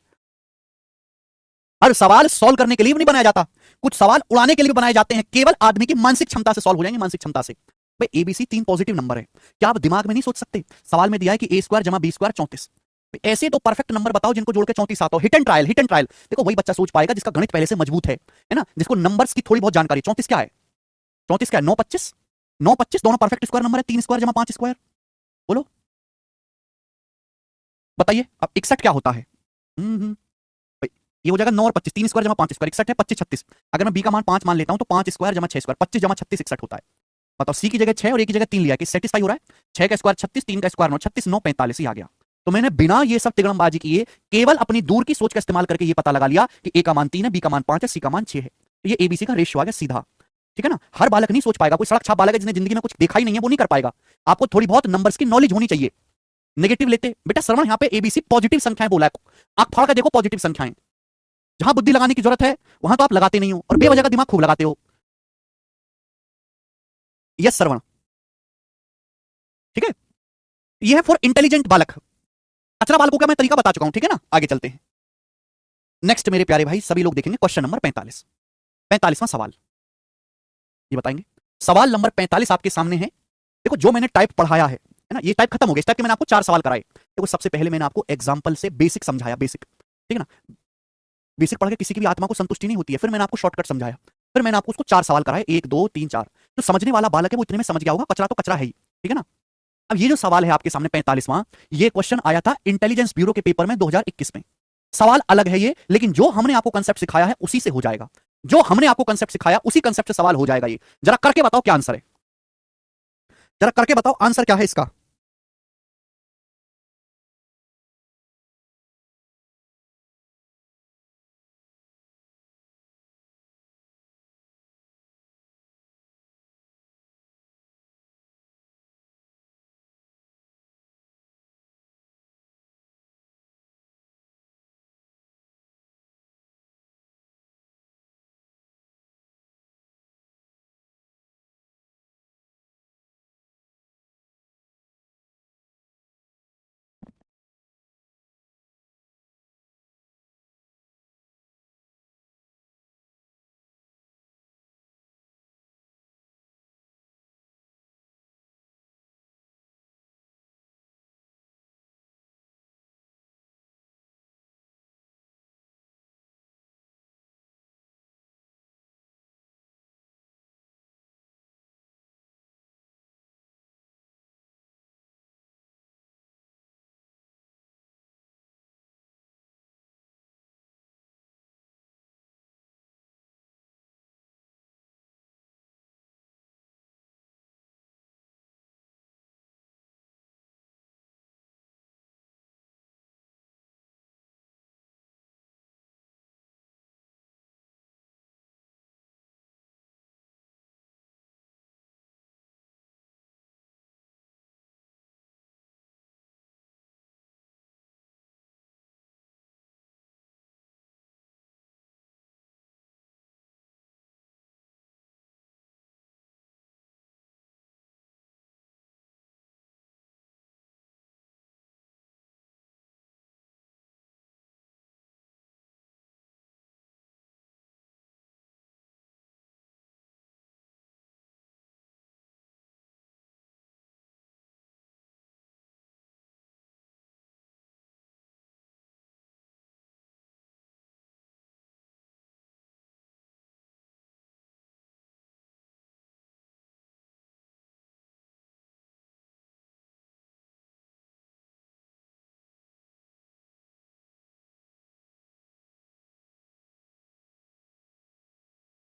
हर सवाल सॉल्व करने के लिए भी नहीं बनाया जाता, कुछ सवाल उड़ाने के लिए भी बनाए जाते हैं, केवल आदमी की मानसिक क्षमता से सॉल्व हो जाएंगे, मानसिक क्षमता से। भाई एबीसी 3 पॉजिटिव नंबर है, क्या आप दिमाग में नहीं सोच सकते? सवाल में दिया है कि ए स्क्वायर जमा बी स्क्वायर 34, ऐसे तो परफेक्ट नंबर बताओ जिनको जोड़ के 34 आता हो। Hit and trial, hit and trial. देखो वही बच्चा सोच पाएगा जिसका गणित पहले से मजबूत है ना, जिसको नंबर्स की थोड़ी बहुत जानकारी। 34 क्या है? 34 क्या है? 9 25, 9 25 दोनों परफेक्ट स्क्वायर नंबर है, 3 स्क्वायर जमा 5 स्क्वायर, बोलो बताइए। अब 61 क्या होता है? ये हो जाएगा 9 और 25, 3 स्क्वायर जमा 5 स्क्वायर 61 है, 25 36। अगर मैं बी का मान 5 मान लेता हूं तो 5 स्क्वायर जमा 6 स्क्वायर 25 जमा 36 61 होता है। बताओ सी की जगह 6 और ए की जगह 3 लिया कि सेटिस्फाई हो रहा है? 6 का स्क्वायर 36, 3 का स्क्वायर 9, 36 9 45 ही आ गया। तो मैंने बिना ये सब तिगड़मबाजी किए केवल अपनी दूर की सोच का इस्तेमाल करके ये पता लगा लिया कि ए का मान 3 है, बी का मान 5 है, सी का मान 6 है। तो ये एबीसी का रेशियो आ गया सीधा। ठीक है ना? हर बालक नहीं सोच पाएगा, कोई सड़क छाप बालक है जिसने जिंदगी में कुछ देखा ही नहीं है वो नहीं कर पाएगा। आपको थोड़ी बहुत नंबर्स की नॉलेज होनी चाहिए। नेगेटिव लेते बेटा श्रवण, यहाँ पे एबीसी पॉजिटिव संख्याएं बोला है, आंख फाड़ के देखो पॉजिटिव संख्याएं। जहां बुद्धि लगाने की जरूरत है वहां तो आप लगाते नहीं हो और बेवजह का दिमाग खूब लगाते हो। यस श्रवण, ठीक है? ये है फॉर इंटेलिजेंट बालक। अचरा बालकों का मैं तरीका बता चुका हूं, ठीक है ना? आगे चलते हैं। नेक्स्ट मेरे प्यारे भाई सभी लोग देखेंगे क्वेश्चन नंबर 45, 45वां सवाल। ये बताएंगे सवाल नंबर 45 आपके सामने है। देखो जो मैंने टाइप पढ़ाया है ना, ये टाइप खत्म हो गया। इस टाइप के मैंने आपको 4 सवाल कराए। देखो सबसे पहले मैंने आपको एग्जांपल से बेसिक समझाया, बेसिक, ठीक है ना? बेसिक पढ़ के किसी की भी आत्मा को संतुष्टि नहीं होती है। फिर मैंने आपको शॉर्टकट समझाया, फिर मैंने आपको उसको 4 सवाल कराए, 1 2 3 4। जो समझने वाला बालक है वो इतने में समझ गया होगा, कचरा तो कचरा है ही, ठीक है ना? अब ये जो सवाल है आपके सामने 45वां, ये क्वेश्चन आया था इंटेलिजेंस ब्यूरो के पेपर में 2021 में। सवाल अलग है ये, लेकिन जो हमने आपको कंसेप्ट सिखाया है उसी से हो जाएगा। जो हमने आपको कंसेप्ट सिखाया उसी कंसेप्ट से सवाल हो जाएगा। ये जरा करके बताओ क्या आंसर है, जरा करके बताओ आंसर क्या है इसका।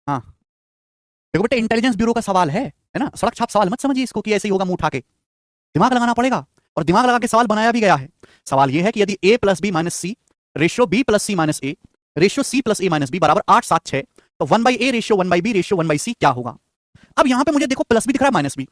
हाँ देखो बेटे इंटेलिजेंस ब्यूरो का सवाल है ना? सड़क छाप सवाल मत समझिए इसको कि ऐसे ही होगा मुंह उठा के। दिमाग लगाना पड़ेगा और दिमाग लगा के सवाल बनाया भी गया है। सवाल यह है कि यदि a plus B minus C ratio b plus C minus A ratio c plus A minus B बराबर 8 7 6, तो 1/a ratio 1/b ratio 1/c क्या होगा? अब यहां पे मुझे देखो प्लस भी दिख रहा है माइनस भी,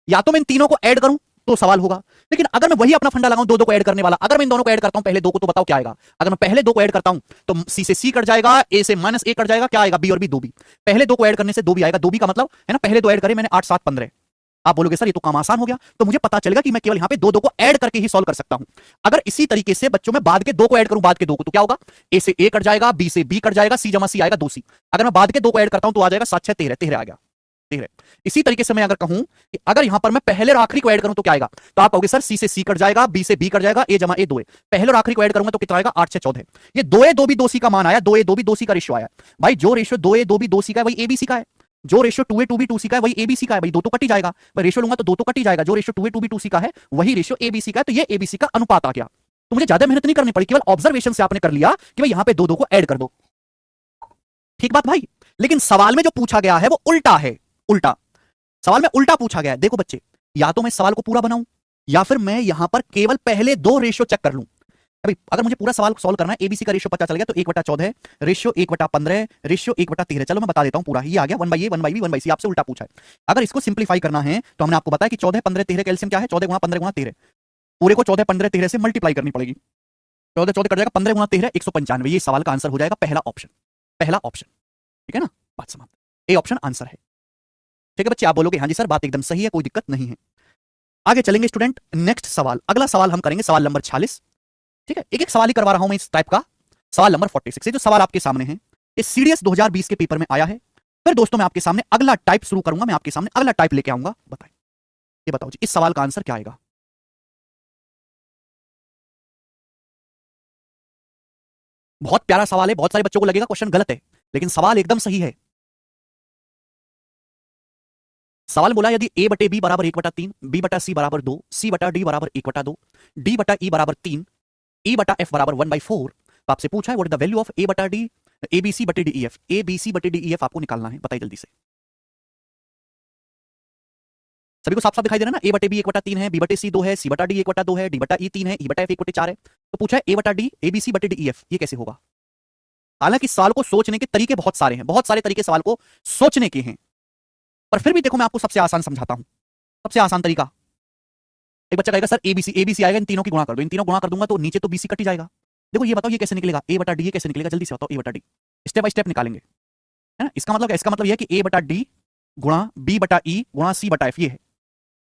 या तो मैं इन तीनों को ऐड करूं तो सवाल होगा, लेकिन अगर मैं वही अपना फंडा लगाऊं दो दो को ऐड करने वाला, अगर मैं इन दोनों को ऐड करता हूं पहले दो को, तो बताओ क्या आएगा? अगर मैं पहले दो को ऐड करता हूं तो सी से सी कट जाएगा, ए से माइनस ए कट जाएगा, क्या आएगा? बी और बी, दो बी। पहले दो को ऐड करने से दो बी आएगा, दो बी का मतलब है ना, पहले दो ऐड करे मैंने 8 7 15। आप बोलोगे सर ये तो काम आसान हो गया, तो मुझे पता चलेगा कि मैं केवल यहां पे दो दो को ऐड करके ही सॉल्व कर सकता हूं। अगर इसी तरीके से बच्चों में बाद के दो को ऐड करूं, बाद के दो को, तो क्या होगा? ए से ए कट जाएगा, बी से बी कट जाएगा, सी जमा सी आएगा 2c। अगर मैं बाद के दो को ऐड करता हूं तो आ जाएगा 7 6 13, 13 आ गया, 13। इसी तरीके से मैं अगर कहूं कि अगर यहां पर मैं पहले और आखिरी को ऐड करूं तो क्या आएगा? तो आप कहोगे सर सी से सी कट जाएगा, बी से बी कट जाएगा, ए जमा ए 2 ए। पहले और आखिरी को ऐड करूंगा तो कितना आएगा? 8 6 14। ये 2a 2b 2c का मान आया, 2a 2b 2c का रेशियो आया। भाई जो रेशियो 2a 2b 2c का है वही abc का है। जो रेशियो 2a 2b 2c का है वही abc का है। भाई दो तो कट ही जाएगा, मैं रेशियो लूंगा तो दो तो कट ही जाएगा। जो रेशियो 2a 2b 2c का है वही रेशियो abc का है, तो ये abc का अनुपात आ गया। तो मुझे ज्यादा मेहनत नहीं करनी पड़ी, केवल ऑब्जर्वेशन से आपने कर लिया कि भाई यहां पे दो दो को ऐड कर दो। ठीक बात भाई। लेकिन सवाल में जो पूछा गया है वो उल्टा है, उल्टा सवाल में उल्टा पूछा गया है। देखो बच्चे, या तो मैं सवाल को पूरा बनाऊं या फिर मैं यहां पर केवल पहले दो रेशियो चेक कर लूं। अभी अगर मुझे पूरा सवाल सॉल्व करना है, एबीसी का रेशियो पता चल गया तो 1/14 रेशियो 1/15 रेशियो 1/13। चलो मैं बता देता हूं पूरा, ये आ गया 1/a 1/b 1/c, आपसे उल्टा पूछा है। अगर इसको सिंप्लीफाई करना है तो हमने आपको बताया कि 14 15 13 का एलसीएम क्या है, 14 गुणा 15 गुणा 13। पूरे को 14 15 13 से मल्टीप्लाई करनी पड़ेगी, 14 14 कट जाएगा, 15 गुणा 13 195। ये सवाल का आंसर हो जाएगा पहला ऑप्शन, पहला ऑप्शन। ठीक है ना, बात समाप्त। ए ऑप्शन आंसर है। ठीक है बच्चे, आप बोलोगे हाँ जी सर बात एकदम सही है, कोई दिक्कत नहीं है। आगे चलेंगे स्टूडेंट, नेक्स्ट सवाल, अगला सवाल हम करेंगे सवाल नंबर 46। ठीक है, एक एक सवाल ही करवा रहा हूं मैं इस टाइप का। सवाल नंबर 46, ये जो सवाल आपके सामने है इस सीडीएस 2020 के पेपर में आया है। फिर दोस्तों मैं आपके सामने अगला टाइप शुरू करूंगा, मैं आपके सामने अगला टाइप लेके आऊंगा। बताइए, ये बताओ जी इस सवाल का आंसर क्या आएगा। बहुत प्यारा सवाल है, बहुत सारे बच्चों को लगेगा क्वेश्चन गलत है, लेकिन सवाल एकदम सही है। सवाल बोला यदि a बटे बी बराबर 1/3, b बटा सी बराबर 2, c बटा डी बराबर 1/2, d बटा ई बराबर 3, e बटा f बराबर 1/4, तो आपसे पूछा है what is the value of a बटा डी, ए बी सी बटे D E F. A B C बटे डी ई एफ आपको निकालना है, बताइए जल्दी से। सभी को साफ साफ दिखाई दे रहा है ना, a बटे बी 1/3 है, b बटे सी 2 है, c बटा डी 1/2 है, d बटा ई 3 है, e बटा f 1/4 है। तो पूछा है a बटा डी, ए बी सी बटे डी ई एफ, ये कैसे होगा। हालांकि सवाल को सोचने के तरीके बहुत सारे हैं, बहुत सारे तरीके सवाल को सोचने के हैं, पर फिर भी देखो मैं आपको सबसे आसान समझाता हूं, सबसे आसान तरीका। एक बच्चा कहेगा सर एबीसी आएगा, इन तीनों की गुणा कर दो, इन तीनों गुणा कर दूंगा तो नीचे तो बीसी कट ही जाएगा। देखो ये बताओ ये कैसे निकलेगा, ए बटा डी ये कैसे निकलेगा, जल्दी से बताओ। ए बटा डी स्टेप बाय स्टेप निकालेंगे, है ना। इसका मतलब यह है कि ए बटा डी गुणा बी बटा ई गुणा सी बटा एफ, ये है।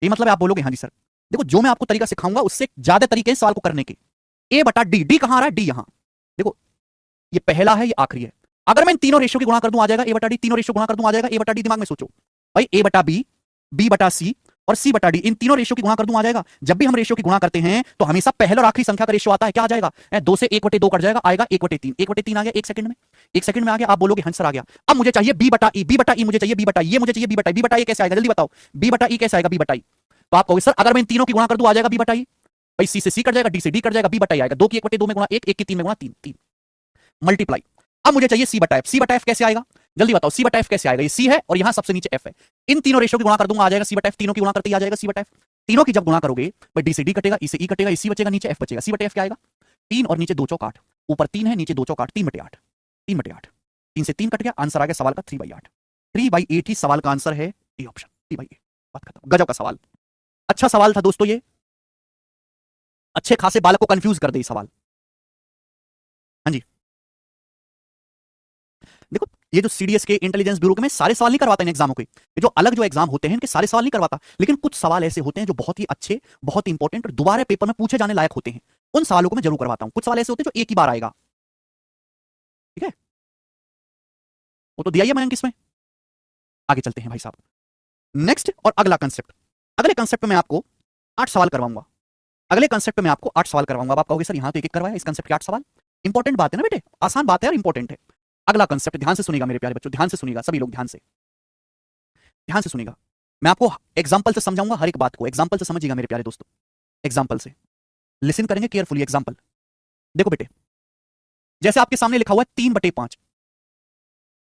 ये मतलब आप बोलोगे हाँ जी सर। देखो जो मैं आपको तरीका सिखाऊंगा उससे ज्यादा तरीके हैं सवाल को करने के। ए बटा डी, डी कहां आ रहा है, डी यहां। देखो ये पहला है, ये आखिरी है। अगर मैं इन तीनों रेशियो की गुणा कर दूं आ जाएगा ए बटा डी, तीनों रेशियो गुणा कर दूं आ जाएगा ए बटा डी। दिमाग में सोचो भाई, ए बटा बी बटा सी और सी बटा डी, इन तीनों रेशियो की गुणा कर दूं आ जाएगा। जब भी हम रेशियो की गुणा करते हैं तो हमेशा पहले और आखिरी संख्या का रेशियो आता है, क्या आ जाएगा, 2 से 1/2 कट जाएगा, आएगा 1/3। 1/3 आ गया 1 सेकंड में, 1 सेकंड में आ गया। आप बोलोगे हंस सर आ गया। अब मुझे चाहिए बी बटा ई, बी बटा ई मुझे चाहिए, बी बटा ई ये मुझे चाहिए, बी बटा ई, बी बटा ई कैसे आएगा जल्दी बताओ, बी बटा ई कैसे आएगा, बी बटा ई। तो आप कहोगे सर अगर मैं इन तीनों की गुणा कर दूं आ जाएगा बी बटा ई। भाई सी से सी कट जाएगा, डी से डी कट जाएगा, बी बटा ई आएगा। 2 की 1/2 में गुणा 1, 1 की 3 में गुणा 3, 3 मल्टीप्लाई। अब मुझे चाहिए सी बटा एफ, सी बटा एफ कैसे आएगा जल्दी बताओ, सी बटा एफ कैसे आएगा। ये सी है और यहां सबसे नीचे एफ है, इन तीनों रेशियो की गुणा कर दूंगा आ जाएगा सी बटा एफ, तीनों की गुणा करते ही आ जाएगा सी बटा एफ। तीनों की जब गुणा करोगे भाई डी से डी कटेगा, ई से ई कटेगा, सी बचेगा, नीचे एफ बचेगा, सी बटा एफ क्या आएगा 3 और नीचे 2 चौक 8, ऊपर 3 है नीचे 2 चौक 8, 3/8, 3/8, 3 से 3 कट गया, आंसर आ गया सवाल का 3/8। 3/8 ही सवाल का आंसर है, ए ऑप्शन 3/8। बात खत्म, गजब का सवाल, अच्छा सवाल था दोस्तों ये, अच्छे खासे बालक को कंफ्यूज कर दे सवाल। हाँ जी देखो ये जो सीडीएस के इंटेलिजेंस ब्यूरो के मैं सारे सवाल नहीं करवाता इन एग्जामों के, ये जो अलग जो एग्जाम होते हैं इनके सारे सवाल नहीं करवाता, लेकिन कुछ सवाल ऐसे होते हैं जो बहुत ही अच्छे, बहुत इंपॉर्टेंट और दोबारा पेपर में पूछे जाने लायक होते हैं, उन सवालों को मैं जरूर करवाता हूं। कुछ सवाल ऐसे होते हैं जो एक ही बार आएगा, ठीक है, वो तो दिया ही है मयंक इसमें। आगे चलते हैं भाई साहब, नेक्स्ट और अगला कंसेप्ट। अगले कंसेप्ट में मैं आपको 8 सवाल करवाऊंगा, अगले कंसेप्ट में आपको 8 सवाल करवाऊंगा। आप कहोगे सर यहां तो एक एक करवाया, इस कंसेप्ट के 8 सवाल, इंपॉर्टेंट बात है ना बेटे, आसान बात है और इंपॉर्टेंट है। अगला कंसेप्ट ध्यान से सुनिएगा मेरे प्यारे बच्चों, ध्यान से सुनिएगा सभी लोग, ध्यान से सुनिएगा। मैं आपको एग्जांपल से समझाऊंगा हर एक बात को, एग्जांपल से समझिएगा मेरे प्यारे दोस्तों, एग्जांपल से लिसन करेंगे केयरफुली। एग्जांपल देखो बेटे, जैसे आपके सामने लिखा हुआ है 3/5,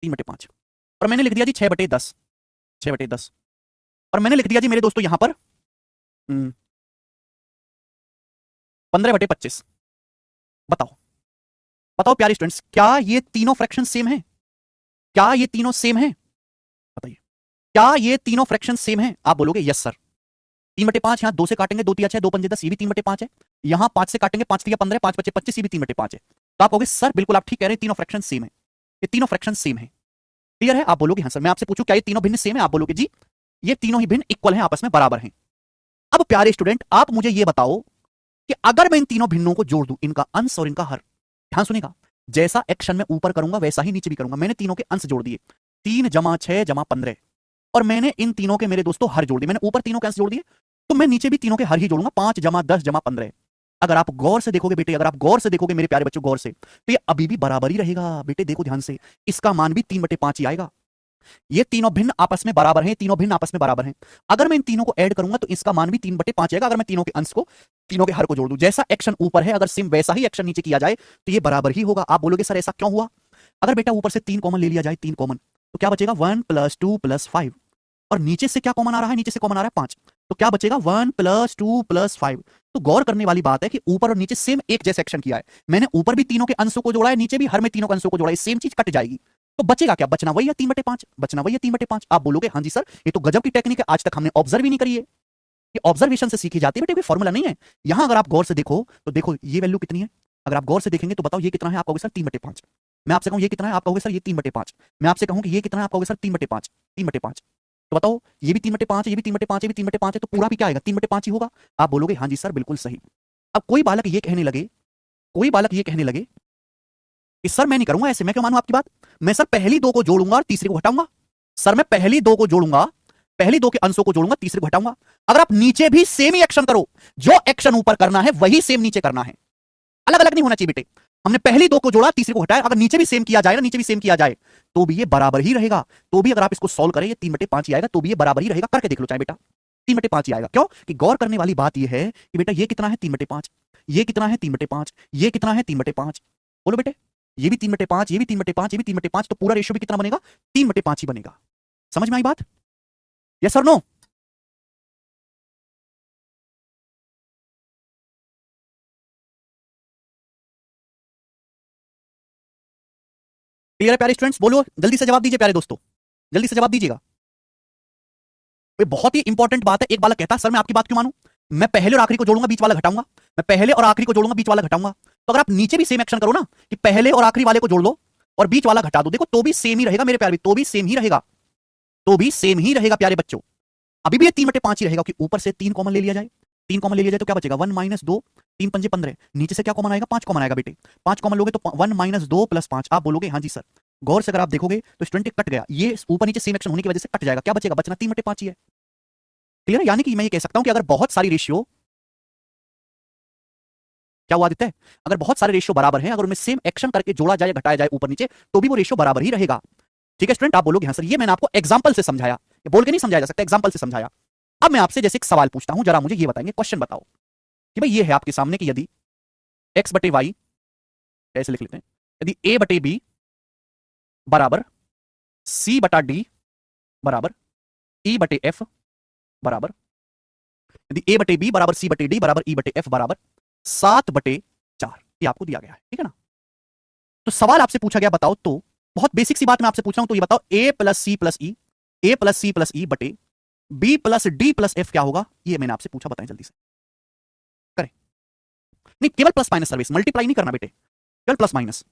3/5 और मैंने लिख दिया जी 6/10, 6/10 और मैंने लिख दिया जी मेरे दोस्तों यहां पर 15/25। बताओ बताओ प्यारे स्टूडेंट्स, क्या ये तीनों फ्रैक्शन सेम है, क्या ये तीनों सेम है, बताइए क्या ये तीनों फ्रैक्शन सेम है। आप बोलोगे यस सर, 3/5 यहां 2 से काटेंगे 2 3 6 2 5 10, ये भी 3/5 है, यहां 5 से काटेंगे 5 3 15 5 5 25, ये भी 3/5 है। तो आप कहोगे सर बिल्कुल आप ठीक कह रहे हैं, तीनों फ्रैक्शन सेम है, ये तीनों फ्रैक्शन सेम है, क्लियर है। आप बोलोगे हाँ सर। मैं आपसे पूछूं क्या ये तीनों भिन्न सेम है, आप बोलोगे जी ये तीनों ही भिन्न इक्वल हैं, आपस में बराबर हैं। अब प्यारे स्टूडेंट आप मुझे ये बताओ कि अगर मैं इन तीनों भिन्नों को जोड़ दूं, इनका अंश और इनका हर, ध्यान सुनेगा, जैसा एक्शन में ऊपर करूंगा वैसा ही नीचे भी करूंगा। मैंने तीनों के अंश जोड़ दिए, 3 + 6 + 15, और मैंने इन तीनों के मेरे दोस्तों हर जोड़ दिए, मैंने ऊपर तीनों के अंश जोड़ दिए, तो मैं नीचे भी तीनों के हर ही जोड़ूंगा, 5 + 10 + 15। अगर आप गौर से देखोगे बेटे, अगर आप गौर से देखोगे मेरे प्यारे बच्चों गौर से, तो ये अभी भी बराबर ही रहेगा बेटे। देखो ध्यान से, इसका मान भी 3/5 ही आएगा, ये तीनों भिन्न आपस में बराबर हैं, तीनों भिन्न आपस में बराबर हैं। अगर मैं इन तीनों को ऐड करूंगा तो इसका मान भी 3/5 आएगा। अगर मैं तीनों के अंश को, तीनों के हर को जोड़ दूं, जैसा एक्शन ऊपर है अगर सेम वैसा ही एक्शन नीचे किया जाए तो ये बराबर ही होगा। आप बोलोगे सर ऐसा क्यों हुआ? अगर बेटा ऊपर से 3 कॉमन ले लिया जाए, 3 कॉमन, तो क्या बचेगा 1 + 2 + 5, और नीचे से क्या कॉमन आ रहा है? नीचे से कॉमन आ रहा है 5, तो क्या बचेगा 1 + 2 + 5। तो गौर करने वाली बात है कि ऊपर और नीचे सेम एक जैसे एक्शन किया है। मैंने ऊपर भी तीनों के अंशों को जोड़ा है, नीचे भी हर में तीनों के अंशों को जोड़ा है, सेम चीज कट जाएगी। तो बचेगा क्या? बचना वही है 3/5, बचना वही है 3/5। आप बोलोगे हाँ जी सर ये तो गजब की टेक्निक है, आज तक हमने ऑब्जर्व ही नहीं करी है। ये ऑब्जर्वेशन से सीखी जाती है बेटे, कोई फॉर्मूला नहीं है। यहां अगर आप गौर से देखो तो देखो ये वैल्यू कितनी है। अगर आप गौर से देखेंगे तो बताओ ये कितना है? आप कहोगे सर 3/5। मैं आपसे कहूं ये कितना है? आप कहोगे सर ये 3/5। मैं आपसे कहूं कि ये कितना है? आप कहोगे सर 3/5, 3/5। तो बताओ ये भी 3/5 है, ये भी 3/5, ये भी 3/5 है, तो पूरा भी क्या आएगा? 3/5 ही होगा। आप बोलोगे हाँ जी सर बिल्कुल सही। अब कोई बालक ये कहने लगे, कोई बालक ये कहने लगे कि सर मैं नहीं करूंगा ऐसे, मैं क्यों मानूं आपकी बात? मैं सर पहली दो को जोड़ूंगा और तीसरे को घटाऊंगा। सर मैं पहली दो को जोड़ूंगा, पहली दो के अंशों को जोड़ूंगा, तीसरे को घटाऊंगा। अगर आप नीचे भी सेम ही एक्शन करो, जो एक्शन ऊपर करना है वही सेम नीचे करना है, अलग अलग नहीं होना चाहिए बेटे। हमने पहली दो को जोड़ा, तीसरे को घटाया, अगर नीचे भी सेम किया जाए ना, नीचे भी सेम किया जाए तो भी ये बराबर ही रहेगा। तो भी अगर आप इसको सॉल्व करें ये 3/5 ही आएगा, तो भी ये बराबर ही रहेगा। करके देख लो चाहे बेटा, 3/5 ही आएगा। क्यों? कि गौर करने वाली बात यह है कि बेटा ये कितना है? 3/5। ये कितना है? 3/5। ये कितना है? 3/5। बोलो बेटे, ये भी 3/5, ये भी 3/5, ये भी 3/5, तो पूरा रेशियो भी कितना बनेगा? 3/5 ही बनेगा। समझ में आई बात? यस और नो? क्लियर है प्यारे स्टूडेंट्स? बोलो जल्दी से जवाब दीजिए प्यारे दोस्तों, जल्दी से जवाब दीजिएगा। ये बहुत ही इंपॉर्टेंट बात है। एक बालक कहता है सर मैं आपकी बात क्यों मानूं? मैं पहले और आखिरी को जोड़ूंगा, बीच वाला घटाऊंगा। मैं पहले और आखिरी को जोड़ूंगा, बीच वाला घटाऊंगा। तो अगर आप नीचे भी सेम एक्शन करो ना कि पहले और आखिरी वाले को जोड़ लो और बीच वाला घटा दो, देखो तो भी सेम ही रहेगा मेरे प्यारे, तो भी सेम ही रहेगा, तो भी सेम ही रहेगा प्यारे बच्चों। अभी भी ये 3/5 ही रहेगा कि ऊपर से 3 कॉमन ले लिया जाए, 3 कॉमन ले लिया जाए तो क्या बचेगा 1 - 2, 3 पंजे 15। नीचे से क्या कॉमन आएगा? 5 कॉमन आएगा बेटे। 5 कॉमन लोगे तो 1 - 2 + 5। आप बोलोगे हाँ जी सर। गौर से अगर आप देखोगे तो स्टूडेंट कट गया, ये ऊपर नीचे सेम एक्शन होने की वजह से कट जाएगा। क्या बचेगा? बचना 3/5 ही है। क्लियर है? यानी कि मैं ये कह सकता हूं कि अगर बहुत सारी रेशियो, क्या हुआ आदित्य? अगर बहुत सारे रेशियो बराबर हैं, अगर उनमें सेम एक्शन करके जोड़ा जाए, घटाया जाए ऊपर नीचे, तो भी वो रेशियो बराबर ही रहेगा। ठीक है स्टूडेंट? आप बोलोगे हाँ सर, ये मैंने आपको एग्जांपल से समझाया, ये बोल के नहीं समझाया जा सकता, एग्जांपल से समझाया। अब मैं आपसे जैसे एक सवाल पूछता हूं, जरा मुझे ये बताएंगे, क्वेश्चन बताओ कि भाई ये है आपके सामने कि यदि x/y, ऐसे लिख लेते हैं, यदि a/b बराबर c/d बराबर e/f बराबर, यदि a/b बराबर c/d बराबर e/f बराबर 7/4, ये आपको दिया गया है, ठीक है ना? तो सवाल आपसे पूछा गया, बताओ तो, बहुत बेसिक सी बात मैं आपसे पूछ रहा हूं, तो ये बताओ a + c + e, a + c + e बटे b + d + f क्या होगा? ये मैंने आपसे पूछा, बताएं जल्दी से। करें? नहीं, केवल प्लस माइनस सर्विस, मल्टीप्लाई नहीं करना बेटे, केवल प्लस माइनस।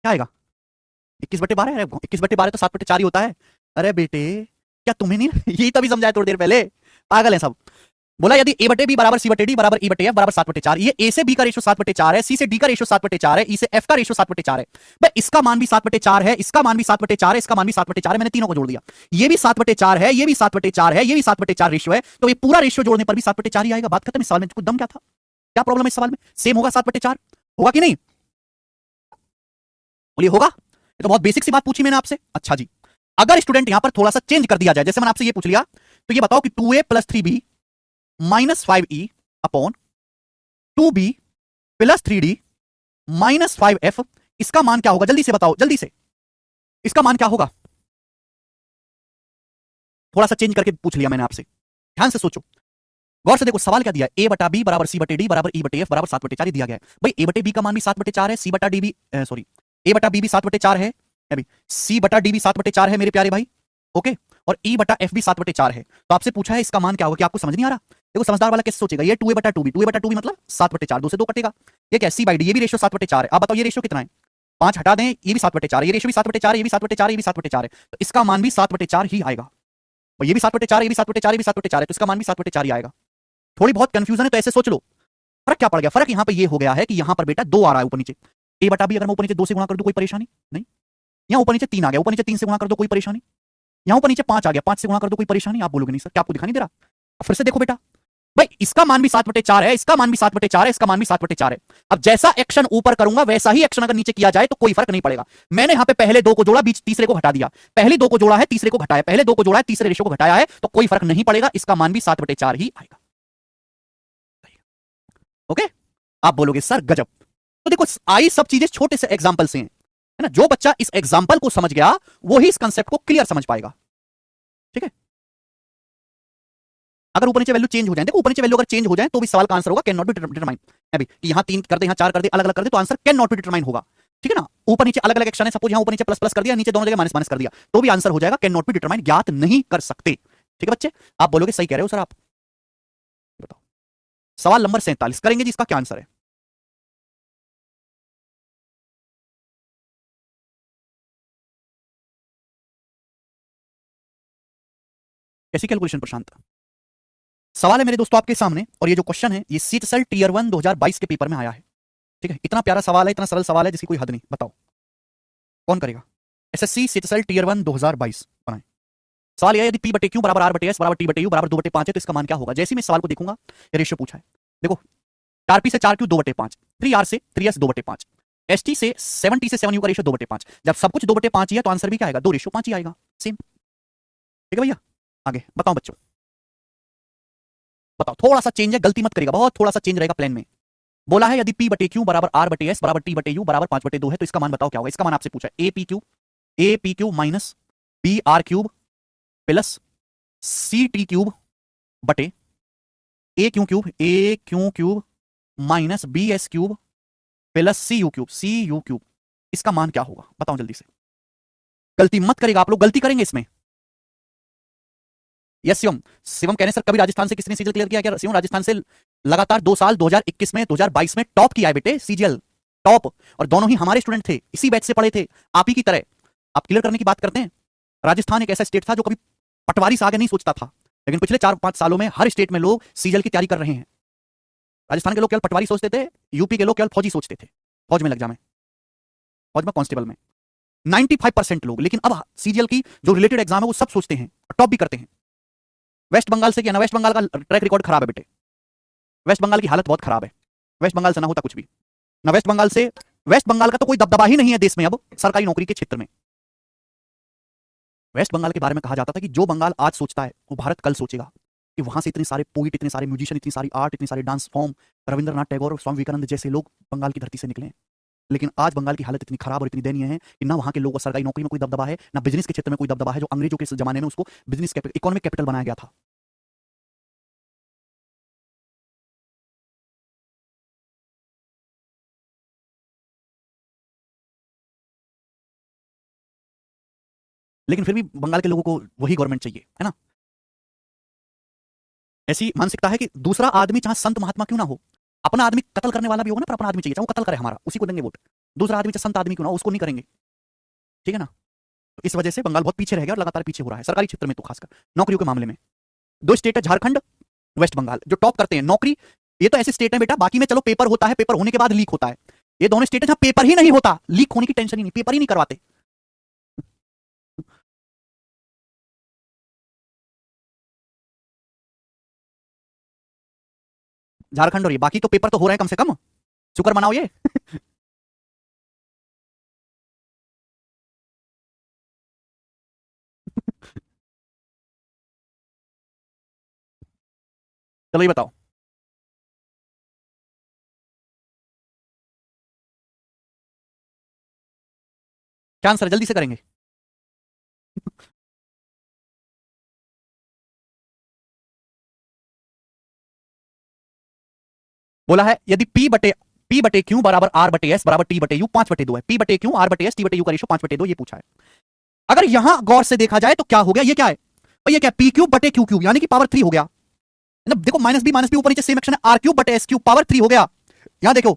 क्या आएगा? 21/12 है। 21/12 तो 7/4 ही होता है। अरे बेटे, क्या तुम्हें नहीं यही तभी समझाया थोड़ी देर पहले, पागल है सब। बोला यदि a/b बराबर c/d बराबर e/f बराबर 7/4, ये a से b का रेशियो 7/4 है, c से d का रेशियो 7/4 है, e से f का रेशियो 7/4 है। भाई इसका मान भी 7/4 है, इसका मान भी 7/4 है, इसका मान भी 7/4 है, मैंने तीनों को जोड़ दिया। ये भी 7/4 है, ये भी 7/4 है, ये भी 7/4 रेशियो है, तो ये पूरा रेशियो जोड़ने पर भी 7/4 ही आएगा। बात खत्म। इस सवाल में कुछ दम क्या था? क्या प्रॉब्लम है इस सवाल में? सेम होगा 7/4, होगा कि नहीं? बोलिए होगा? ये तो बहुत बेसिक सी बात पूछी मैंने आपसे। अच्छा जी, अगर स्टूडेंट यहां पर थोड़ा सा चेंज कर दिया जाए, जैसे मैंने आपसे ये पूछ लिया, तो ये बताओ कि 2a plus 3b minus 5e upon 2b plus 3d minus 5f, इसका मान क्या होगा? जल्दी से बताओ, जल्दी से, इसका मान क्या होगा? थोड़ा सा चेंज करके पूछ लिया मैंने आपसे, ध्यान से सोचो, गौर से देखो सवाल क्या दिया है, ए बटा बी बराबर सी बटे डी बराबर ई बटे एफ बराबर 7/4 दिया गया है। भाई ए बटे बी का मान भी 7/4 है, सी बटा डी भी सॉरी ए बटा बी भी 7/4 है, अभी सी बटा डी भी 7/4 है मेरे प्यारे भाई, ओके, और ई बटा एफ भी 7/4 है। तो आपसे पूछा है इसका मान क्या होगा, क्या आपको समझ नहीं आ रहा? देखो समझदार वाला कैसे सोचेगा, ये 2a बटा 2b, 2a बटा 2b मतलब 7/4, 2 से 2 कटेगा, ये क्या सी बाई डी, ये भी रेशियो 7/4 है। आप बताओ ये रेशियो कितना है? 5 हटा दें, ये भी 7/4, ये रेशियो भी 7/4, ये भी 7/4, ये भी 7/4 है, तो इसका मान भी 7/4 ही आएगा। और ये भी 7/4, ये भी 7/4, ये भी 7/4 है, तो इसका मान भी 7/4 ही आएगा। थोड़ी बहुत कंफ्यूजन है तो ऐसे सोच लो, फर्क क्या पड़ गया? फर्क यहां पे ये हो गया है कि यहां पर बेटा 2 आ रहा है ऊपर नीचे, ए बटा बी अगर मैं ऊपर नीचे 2 से गुणा कर दूं कोई परेशानी नहीं, यहां ऊपर नीचे 3 आ गया, ऊपर नीचे 3 से गुणा कर दो कोई परेशानी, यहां ऊपर नीचे 5 आ गया, 5 से गुणा कर दो कोई परेशानी। आप बोलोगे नहीं सर क्या आपको दिखाई नहीं दे रहा? फिर से देखो बेटा, भाई इसका मान भी 7/4 है, इसका मान भी 7/4 है, इसका मान भी 7/4 है। अब जैसा एक्शन ऊपर करूंगा वैसा ही एक्शन अगर नीचे किया जाए तो कोई फर्क नहीं पड़ेगा। मैंने यहां पे पहले 2 को जोड़ा, बीच तीसरे को हटा दिया, पहले 2 को जोड़ा है, तीसरे को घटाया, पहले 2 को जोड़ा है, तीसरे रेशो को घटाया है, तो कोई फर्क नहीं पड़ेगा, इसका मान भी 7/4 ही आएगा। ओके, आप बोलोगे सर गजब। तो देखो आई सब चीजें छोटे से एग्जांपल से हैं, है ना? जो बच्चा इस एग्जांपल को समझ गया वो ही इस कंसेप्ट को क्लियर समझ पाएगा। ठीक है, अगर ऊपर नीचे वैल्यू चेंज हो जाए, देखो ऊपर नीचे वैल्यू अगर चेंज हो जाए तो भी सवाल का आंसर होगा कैन नॉट बी डिटरमाइन। अभी यहां 3 कर दे, यहां 4 कर दे, अलग अलग कर दे, तो answer can not be determine होगा। ठीक है ना? ऊपर नीचे अलग अलग एक्शन है, सपोज यहां ऊपर नीचे प्लस प्लस कर दिया, नीचे दोनों जगह माइनस माइनस कर दिया, तो भी आंसर हो जाएगा कैन नॉट बी डिटरमाइन, ज्ञात नहीं कर सकते। ठीक है बच्चे, आप बोलोगे सही कह रहे हो सर आप, बताओ सवाल नंबर 47 करेंगे जी, इसका क्या आंसर है? कैसी कैलकुलेशन प्रशांत? सवाल है मेरे दोस्तों आपके सामने, और ये जो क्वेश्चन है ये सीटसेल टीयर 1 2022 के पेपर में आया है। ठीक है, इतना प्यारा सवाल है, इतना सरल सवाल है जिसकी कोई हद नहीं। बताओ कौन करेगा? एसएससी सीटसेल टीयर 1 2022 बनाए। सवाल यह है, यदि पी बटे क्यू बराबर आर बटे एस बराबर टी बटे यू बराबर 2/5 है तो इसका मान क्या होगा? जैसे ही मैं सवाल को देखूंगा, ये रेशियो पूछा है, देखो 4p से 4q 2/5, 3r से 3s 2/5, st से 7t से 7u का रेशियो 2/5। जब सब कुछ 2/5 ही है तो आंसर भी क्या आएगा? 2:5 ही आएगा, सेम। ठीक है भैया, आगे बताओ बच्चों, बताओ, थोड़ा सा चेंज है, गलती मत करिएगा, बहुत थोड़ा सा चेंज रहेगा प्लान में। बोला है यदि p बटे क्यू बराबर आर बटे एस बराबर टी बटे यू बराबर 5/2 है तो इसका मान बताओ क्या होगा? इसका मान आपसे पूछा है A P cube minus B R cube plus C T cube बटे A Q cube minus B S cube plus C U cube, इसका मान क्या होगा? बताओ जल्दी से, गलती मत करेगा, आप लोग गलती करेंगे इसमें। यस शिवम, शिवम कहने सर कभी राजस्थान से किसने सीजीएल क्लियर किया? क्या शिवम राजस्थान से लगातार 2 साल 2021 में 2022 में टॉप किया है बेटे सीजीएल, टॉप, और दोनों ही हमारे स्टूडेंट थे, इसी बैच से पढ़े थे, आप ही की तरह। आप क्लियर करने की बात करते हैं, राजस्थान एक ऐसा स्टेट था जो कभी पटवारी से आगे नहीं सोचता था, लेकिन पिछले 4-5 सालों में हर स्टेट में लोग सीजीएल की तैयारी कर रहे हैं। राजस्थान के लोग केवल पटवारी सोचते थे, यूपी के लोग केवल फौजी सोचते थे, फौज में लग जा, में फौज में कांस्टेबल में 95% लोग, लेकिन अब सीजीएल की जो रिलेटेड एग्जाम है वो सब सोचते हैं और टॉप भी करते हैं। वेस्ट बंगाल से क्या ना, वेस्ट बंगाल का ट्रैक रिकॉर्ड खराब है बेटे, वेस्ट बंगाल की हालत बहुत खराब है, वेस्ट बंगाल से ना होता कुछ भी ना, वेस्ट बंगाल से, वेस्ट बंगाल का तो कोई दबदबा ही नहीं है देश में अब सरकारी नौकरी के क्षेत्र में। वेस्ट बंगाल के बारे में कहा जाता था कि जो बंगाल आज सोचता है वो भारत कल सोचेगा, कि वहां से इतने सारे पोइट, इतने सारे म्यूजिशियन, इतनी सारी आर्ट, इतने सारे डांस फॉर्म, रविंद्रनाथ टैगोर और स्वामी विवेकानंद जैसे लोग बंगाल की धरती से निकले हैं। लेकिन आज बंगाल की हालत इतनी खराब और इतनी दयनीय है कि ना वहां के लोगों को सरकारी नौकरी में कोई दबदबा है, ना बिजनेस के क्षेत्र में कोई दबदबा है, जो अंग्रेजों के जमाने में उसको बिजनेस इकोनॉमिक कैपिटल बनाया गया था। लेकिन फिर भी बंगाल के लोगों को वही गवर्नमेंट चाहिए, है ना? ऐसी मानसिकता है कि दूसरा आदमी चाहे संत महात्मा क्यों ना हो, अपना आदमी कत्ल करने वाला भी होगा ना, पर अपना आदमी चाहिए, चाहे वो कत्ल करे हमारा, उसी को देंगे वोट। दूसरा आदमी चाहे संत आदमी क्यों ना हो, उसको नहीं करेंगे। ठीक है ना? तो इस वजह से बंगाल बहुत पीछे रह गया और लगातार पीछे हो रहा है सरकारी क्षेत्र में, तो खासकर नौकरियों के मामले में। 2 स्टेट है झारखंड, वेस्ट बंगाल, जो टॉप करते हैं नौकरी। ये तो ऐसे स्टेट है बेटा, बाकी में चलो पेपर होता है, पेपर होने के बाद लीक होता है। ये दोनों स्टेट है जहां पेपर ही नहीं होता, लीक होने की टेंशन ही नहीं, पेपर ही नहीं करवाते। झारखंड और ये, बाकी तो पेपर तो हो रहे हैं कम से कम, शुक्र मनाओ ये। चलो ये बताओ क्या आंसर है, जल्दी से करेंगे। बोला है यदि P बटे Q बराबर R बटे S बराबर T बटे U 5/2 है। P बटे Q R बटे S T बटे U का रेशो 5/2 ये पूछा है। अगर यहां गौर से देखा जाए तो क्या हो गया, ये क्या है और ये क्या, पी क्यूब बटे क्यू क्यूब, यानी कि पावर 3 हो गया। मतलब देखो माइनस बी ऊपर नीचे सेम एक्शन है, आर क्यूब बटे एस क्यूब पावर 3 हो गया। यहां देखो,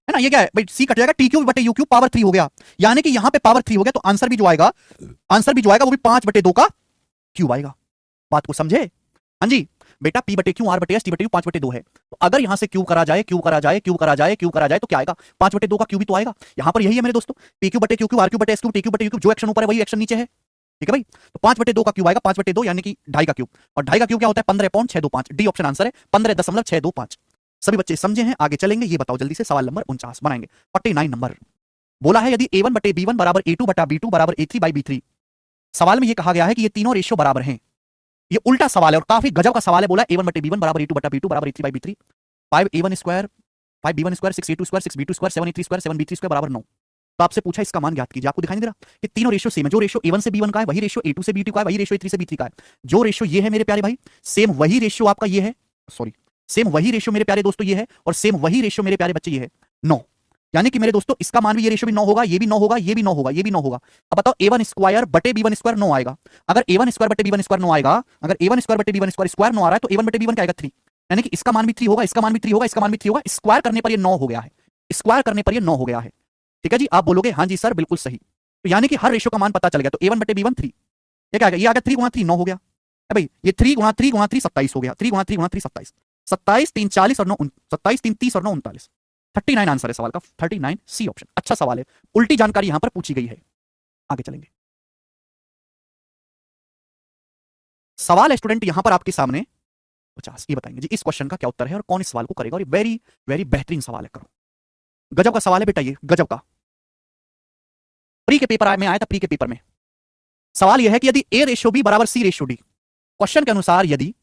है ना, ये क्या है भाई, सी कट जाएगा, टी क्यूब बटे यू क्यूब पावर 3 हो गया। यानी कि यहां पे पावर 3 हो गया, तो आंसर भी जो आएगा वो भी 5/2 का क्यूब आएगा। बात को समझे? हाँ जी। बेटा पी बटे क्यू आर बटे एस टी बटे यू 5/2 है, तो अगर यहां से क्यूब करा जाए, क्यूब करा जाए, क्यूब करा जाए, क्यूब करा जाए, तो क्या आएगा, 5/2 का क्यूब ही तो आएगा। यहां पर यही है मेरे दोस्तों, पी क्यू बटे क्यू क्यू आर क्यू बटे एस क्यू टी क्यू बटे यू क्यूब, जो एक्शन ऊपर है वही एक्शन नीचे है। ठीक है भाई, तो 5/2 का क्यूब आएगा, 5/2 यानी कि 2.5 का क्यूब, और 2.5 का क्यूब क्या होता है, 15.625। डी ऑप्शन आंसर है, 15.625। सभी बच्चे समझे हैं? आगे चलेंगे, ये बताओ जल्दी से, सवाल नंबर 49 बनाएंगे। 49 नंबर बोला है यदि A1 बटे B1 बराबर A2 बटा B2 बराबर A3/B3। सवाल में ये कहा गया है कि ये तीनों रेशियो बराबर हैं। ये उल्टा सवाल है और काफी गजब का सवाल है। बोला A1 बटे B1 बराबर A2 बटा B2 बराबर A3/B3। 5A1 square, 5B1 square, 6A2 square, 6B2 square, 7A3 square, 7B3 square बराबर 9। तो आपसे पूछा इसका मान ज्ञात कीजिए। आपको दिखाई नहीं दे रहा कि तीनों रेशियो सेम है, जो रेशियो A1 से B1 का है वही रेशियो A2 से B2 का है, वही रेशियो A3 से B3 का है। जो रेशियो ये है मेरे प्यारे भाई, सेम वही रेशियो आपका ये है, सॉरी, सेम वही रेशियो मेरे प्यारे दोस्तों ये है, और सेम वही रेशियो मेरे प्यारे बच्चे ये है, 9। यानी कि मेरे दोस्तों इसका मान भी, ये रेशियो भी 9 होगा, ये भी 9 होगा, ये भी 9 होगा, ये भी 9 होगा। अब बताओ A1 स्क्वायर बटे B1 स्क्वायर 9 आएगा। अगर A1 स्क्वायर बटे B1 स्क्वायर 9 आएगा, अगर A1 स्क्वायर बटे B1 स्क्वायर स्क्वायर 9 आ रहा है, तो A1 बटे B1 क्या आएगा, 3। यानी कि इसका मान भी 3 होगा, इसका मान भी 3 होगा, इसका मान भी 3 होगा, स्क्वायर करने पर ये 9 हो गया है। स्क्वायर करने पर ये 9 हो गया है। ठीक है जी, आप बोलोगे हाँ जी सर बिल्कुल सही। तो यानी कि हर रेशियो का मान पता चल गया। तो A1 बटे B1 3, ये क्या आ गया, ये आ गया 3 गुणा 3 9 हो गया। भाई ये 3 गुणा 3 गुणा 3 27 हो गया, 3 गुणा 3 गुणा 3 27, 27 3 40 और 9 27 3 30 और 9 39। 39 आंसर है सवाल का, 39 सी ऑप्शन। अच्छा सवाल है, उल्टी जानकारी यहां पर पूछी गई है। आगे चलेंगे, सवाल है स्टूडेंट यहां पर आपके सामने 50। ये बताएंगे जी इस क्वेश्चन का क्या उत्तर है और कौन इस सवाल को करेगा, और ये वेरी वेरी बेहतरीन सवाल है। करो, गजब का सवाल है बेटा, ये गजब का। प्री के पेपर में आया था, प्री के पेपर में सवाल यह है कि यदि ए रेशियो बी बराबर सी रेशियो डी, क्वेश्चन के अनुसार यदि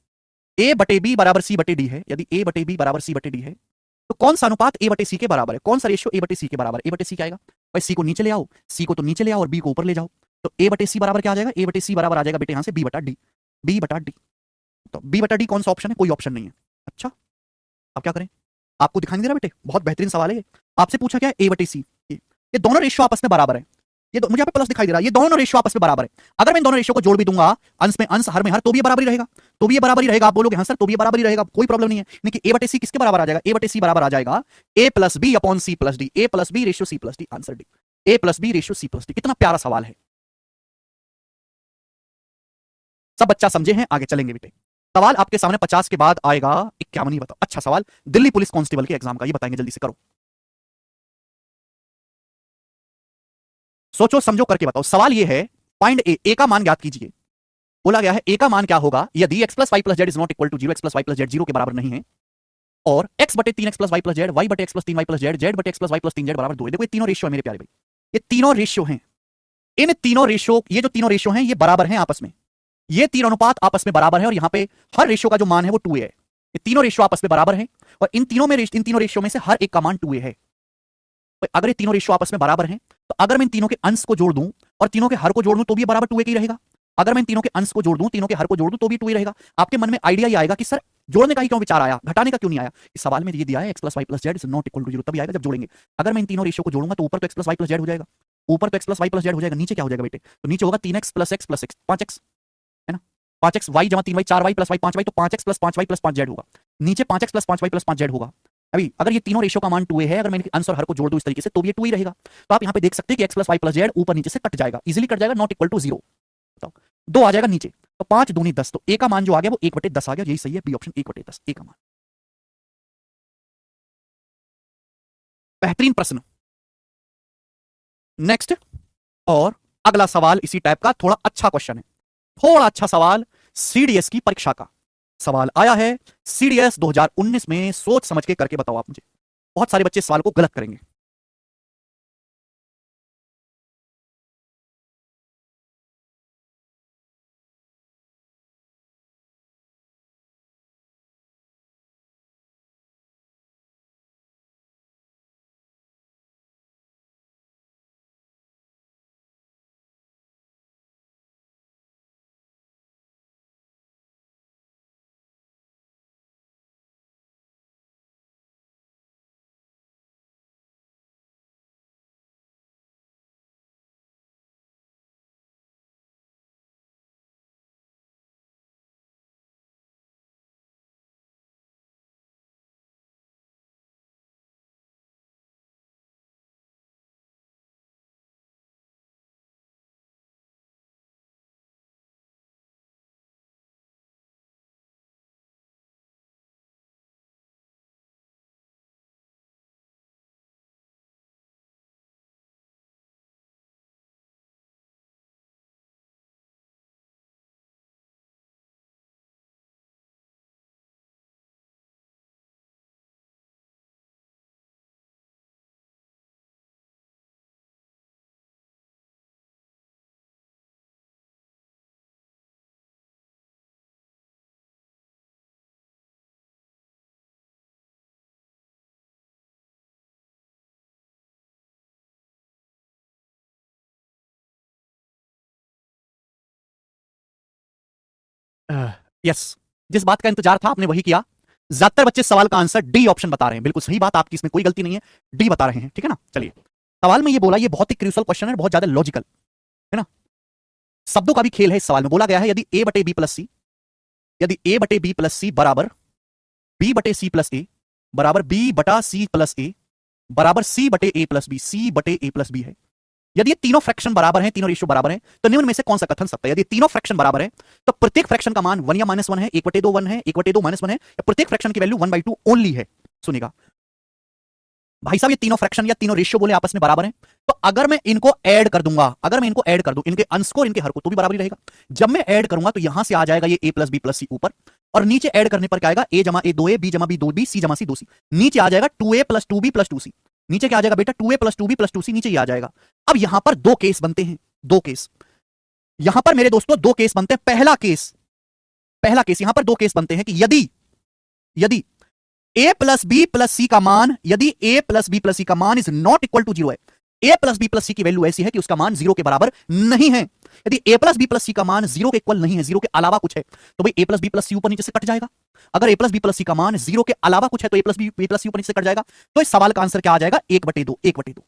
ए बटे बी बराबर सी बटे डी है, यदि ए बटे बी बराबर सी बटे डी है, तो कौन सा अनुपात ए बटे सी के बराबर है, कौन सा रेशियो ए बटे सी के बराबर है। ए बटे सी क्या आएगा भाई, सी को नीचे ले आओ, सी को तो नीचे ले आओ और बी को ऊपर ले जाओ, तो ए बटे सी बराबर क्या आ जाएगा, ए बटे सी बराबर आ जाएगा बेटे यहां से बी बटा डी, बी बटा डी। तो बी बटा डी कौन सा ऑप्शन है, कोई ऑप्शन नहीं है। अच्छा, अब क्या करें, आपको दिखाई नहीं दे रहा बेटे, बहुत बेहतरीन सवाल है ये। आपसे पूछा क्या है, ए बटे सी, ये दोनों रेशियो आपस में बराबर है। मुझे यहाँ पे प्लस दिखाई दे रहा है, ये दोनों रेशियो आपस में बराबर है। अगर मैं इन दोनों रेशियो को जोड़ भी दूंगा, अंश में अंश, हर में हर, तो भी ये बराबर ही रहेगा, तो भी ये बराबर ही रहेगा। आप बोलोगे हाँ सर तो भी ये बराबर ही रहेगा, कोई प्रॉब्लम नहीं है। लेकिन ए बटे सी किसके बराबर आ जाएगा, ए बटे सी बराबर आ जाएगा A plus B upon C plus D, A plus B ratio C plus D, answer D, A plus B ratio C plus D. कितना प्यारा सवाल है, सब बच्चा समझे हैं? आगे चलेंगे बेटे, सवाल आपके सामने 50 के बाद आएगा 51। बताओ, अच्छा सवाल, दिल्ली पुलिस कांस्टेबल के एग्जाम का, ये बताएंगे जल्दी से। करो, सोचो समझो करके बताओ। सवाल ये है, फाइंड ए का मान ज्ञात कीजिए। बोला गया है ए का मान क्या होगा यदि X plus Y plus Z is not equal to zero, X plus Y plus Z zero के बराबर नहीं है, और एक्स बटे 3 X plus Y plus Z, Y बटे X plus 3 Y plus Z, Z बटे X plus Y plus 3 Z बराबर 2 है। देखो ये तीनों रेशियो है मेरे प्यारे भाई, ये तीनों रेशियो हैं। इन तीनों रेशियो, ये जो तीनों रेशियो हैं ये बराबर हैं आपस में, ये तीनों अनुपात आपस में बराबर है, और यहां पे हर रेशियो का जो मान है वो 2a है। ये तीनों रेशियो आपस में बराबर हैं, और इन तीनों रेशियो में से हर एक का मान 2a है। तो अगर ये तीनों रेशियो आपस में बराबर हैं, तो अगर मैं इन तीनों के अंश को जोड़ दूं और तीनों के हर को जोड़ दूं तो भी बराबर 2a ही रहेगा। अगर मैं इन तीनों के अंश को जोड़ दूं, तीनों के हर को जोड़ दूं तो भी 2 ही रहेगा। आपके मन में आइडिया ये आएगा कि सर जोड़ने का ही क्यों विचार आया, घटाने का क्यों नहीं आया। इस सवाल में ये दिया है X plus Y plus Z is not equal to zero, तभी आएगा जब जोड़ेंगे। अगर मैं इन तीनों रेशियो को जोड़ूंगा तो ऊपर तो X plus Y plus Z हो जाएगा, ऊपर तो X plus Y plus Z हो जाएगा, नीचे क्या हो जाएगा बेटे, तो नीचे होगा 3x plus x plus x, 5x, है ना, 5x वाई जमा 3y 4y plus Y 5y, तो 5x plus 5y plus 5z होगा। नीचे 5x plus 5y plus 5z होगा। अभी अगर ये तीनों रेशियो का मान 2a है, अगर मैं अंश और हर को जोड़ दूं इस तरीके से तो ये 2 ही रहेगा। तो आप यहां पे देख सकते हैं कि x plus Y plus Z ऊपर नीचे से कट जाएगा, इजीली कट जाएगा, नॉट इक्वल टू जीरो। बताओ, 2 आ जाएगा नीचे, तो 5 दूनी 10, तो a का मान जो आ गया वो 1/10 आ गया, यही सही है, बी ऑप्शन 1/10 a का मान। बेहतरीन प्रश्न। नेक्स्ट, और अगला सवाल इसी टाइप का, थोड़ा अच्छा क्वेश्चन है, थोड़ा अच्छा सवाल, सीडीएस की परीक्षा का सवाल आया है। सीडीएस 2019 में, सोच समझ के करके बताओ आप मुझे। बहुत सारे बच्चे सवाल को गलत करेंगे। यस, जिस बात का इंतजार था आपने वही किया। ज्यादातर बच्चे सवाल का आंसर डी ऑप्शन बता रहे हैं, बिल्कुल सही बात, आपकी इसमें कोई गलती नहीं है, डी बता रहे हैं, ठीक है ना। चलिए, सवाल में ये बोला, ये बहुत ही क्रूशियल क्वेश्चन है, बहुत ज्यादा लॉजिकल है ना, शब्दों का भी खेल है। इस सवाल में बोला गया है यदि ए बटे बी प्लस सी, यदि ए बटे बी प्लस सी बराबर बी बटे सी प्लस ए बराबर बी बटा सी प्लस ए बराबर सी बटे ए प्लस बी, सी बटे ए प्लस बी है, यदि ये तीनों फ्रैक्शन बराबर हैं, तीनों रेशियो बराबर हैं, तो निम्न में से कौन सा कथन सत्य है। यदि तीनों फ्रैक्शन बराबर है तो प्रत्येक फ्रैक्शन का मान 1 या -1 है, 1/2 1 है, 1/2 -1 है, या प्रत्येक फ्रैक्शन की वैल्यू 1/2 ओनली है। सुनिएगा भाई साहब, ये तीनों फ्रैक्शन या तीनों रेशियो बोले आपस में बराबर हैं, तो अगर मैं इनको ऐड कर दूंगा, अगर मैं इनको ऐड कर दूं, इनके अंश को और इनके हर को, तो भी बराबर ही रहेगा। जब मैं ऐड करूंगा तो यहां से आ जाएगा ये a प्लस बी प्लस सी ऊपर, और नीचे ऐड करने पर क्या आएगा, a जमा a 2a, b जमा b 2b, c जमा c 2c, नीचे आ जाएगा 2a plus 2b plus 2c, नीचे क्या आ जाएगा बेटा, 2a plus 2b plus 2c, नीचे ही आ जाएगा। अब यहां पर दो केस बनते हैं, दो केस यहां पर मेरे दोस्तों, दो केस बनते हैं। पहला केस यहां पर दो केस बनते हैं कि यदि a प्लस बी प्लस सी का मान, यदि a प्लस बी प्लस सी का मान इज नॉट इक्वल टू 0 है, a प्लस बी प्लस सी की वैल्यू ऐसी है कि उसका मान 0 के बराबर नहीं है। यदि a प्लस बी प्लस सी का मान 0 के इक्वल नहीं है, 0 के अलावा कुछ है, तो भाई a प्लस बी प्लस सी ऊपर नीचे से कट जाएगा। अगर a प्लस बी प्लस सी का मान 0 के अलावा कुछ है तो a प्लस बी प्लस सी ऊपर नीचे से कट जाएगा। तो इस सवाल का आंसर क्या आ जाएगा, 1/2, 1/2,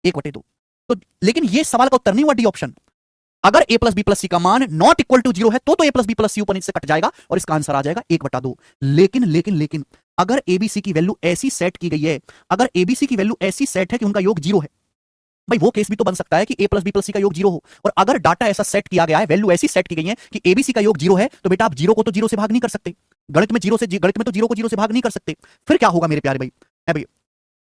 1/2। तो लेकिन ये सवाल का उत्तर नहीं हुआ डी ऑप्शन। अगर a प्लस बी प्लस सी का मान नॉट इक्वल टू 0 है तो a प्लस बी प्लस सी ऊपर नीचे से कट जाएगा और इसका आंसर आ जाएगा 1/2। लेकिन अगर एबीसी की वैल्यू ऐसी सेट की गई है, अगर एबीसी की वैल्यू ऐसी सेट है कि उनका योग 0 है, भाई वो केस भी तो बन सकता है कि a प्लस बी प्लस सी का योग 0 हो, और अगर डाटा ऐसा सेट किया गया है, वैल्यू ऐसी सेट की गई है कि एबीसी का योग 0 है, तो बेटा आप 0 को तो 0 से भाग नहीं कर सकते, गणित में तो 0 को 0 से भाग नहीं कर सकते। फिर क्या होगा मेरे प्यारे भाई, है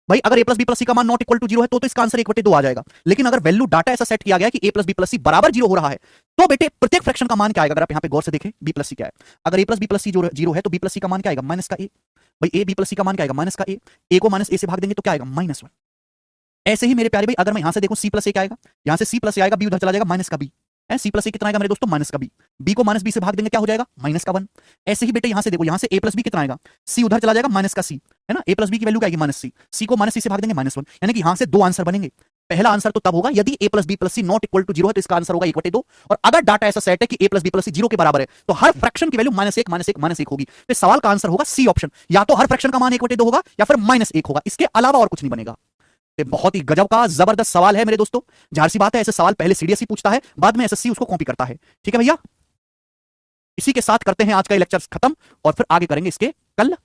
भाई अगर a प्लस बी प्लस सी का मान नॉट इक्वल टू 0 है तो इसका आंसर 1/2 आ जाएगा। लेकिन अगर वैल्यू डाटा ऐसा सेट किया गया कि a प्लस बी प्लस सी बराबर 0 हो रहा है, तो बेटे प्रत्येक फ्रैक्शन का मान क्या आएगा, अगर आप यहां पे गौर से देखें b प्लस सी क्या है, अगर a प्लस बी प्लस सी 0 है तो b प्लस सी का मान क्या आएगा, माइनस का a। भाई a b प्लस सी का मान क्या आएगा, माइनस का a को माइनस a से भाग देंगे तो क्या आएगा, -1। ऐसे ही मेरे प्यारे भाई अगर मैं यहां से देखूं c प्लस a क्या आएगा, यहां से c प्लस a आएगा, b उधर चला जाएगा माइनस का b है, c प्लस a कितना आएगा मेरे दोस्तों, माइनस का b को माइनस b से भाग देंगे क्या हो जाएगा, -1। ऐसे ही बेटे यहां से देखो, यहां से a प्लस b कितना आएगा, c उधर चला जाएगा माइनस का c है ना, a प्लस बी की वैल्यू क्या आएगी, -c को -c से भाग देंगे -1, यानी कि यहां से दो आंसर बनेंगे। पहला आंसर तो तब होगा यदि a plus B plus C not equal to 0 है, तो इसका आंसर होगा 1/2। और अगर डाटा ऐसा सेट है कि a प्लस बी प्लस सी 0 के बराबर है, तो हर फ्रैक्शन की वैल्यू -1 होगी। तो सवाल का आंसर होगा सी ऑप्शन, या तो हर फ्रैक्शन का मान 1/2 होगा या फिर -1 होगा, इसके अलावा और कुछ नहीं बनेगा। ये बहुत ही गजब का जबरदस्त सवाल है मेरे दोस्तों। जाहिर सी बात है, ऐसे सवाल पहले सीडीएसई पूछता है, बाद में एसएससी उसको कॉपी करता है। ठीक है भैया, इसी के साथ करते हैं आज का लेक्चर खत्म और फिर आगे करेंगे इसके कल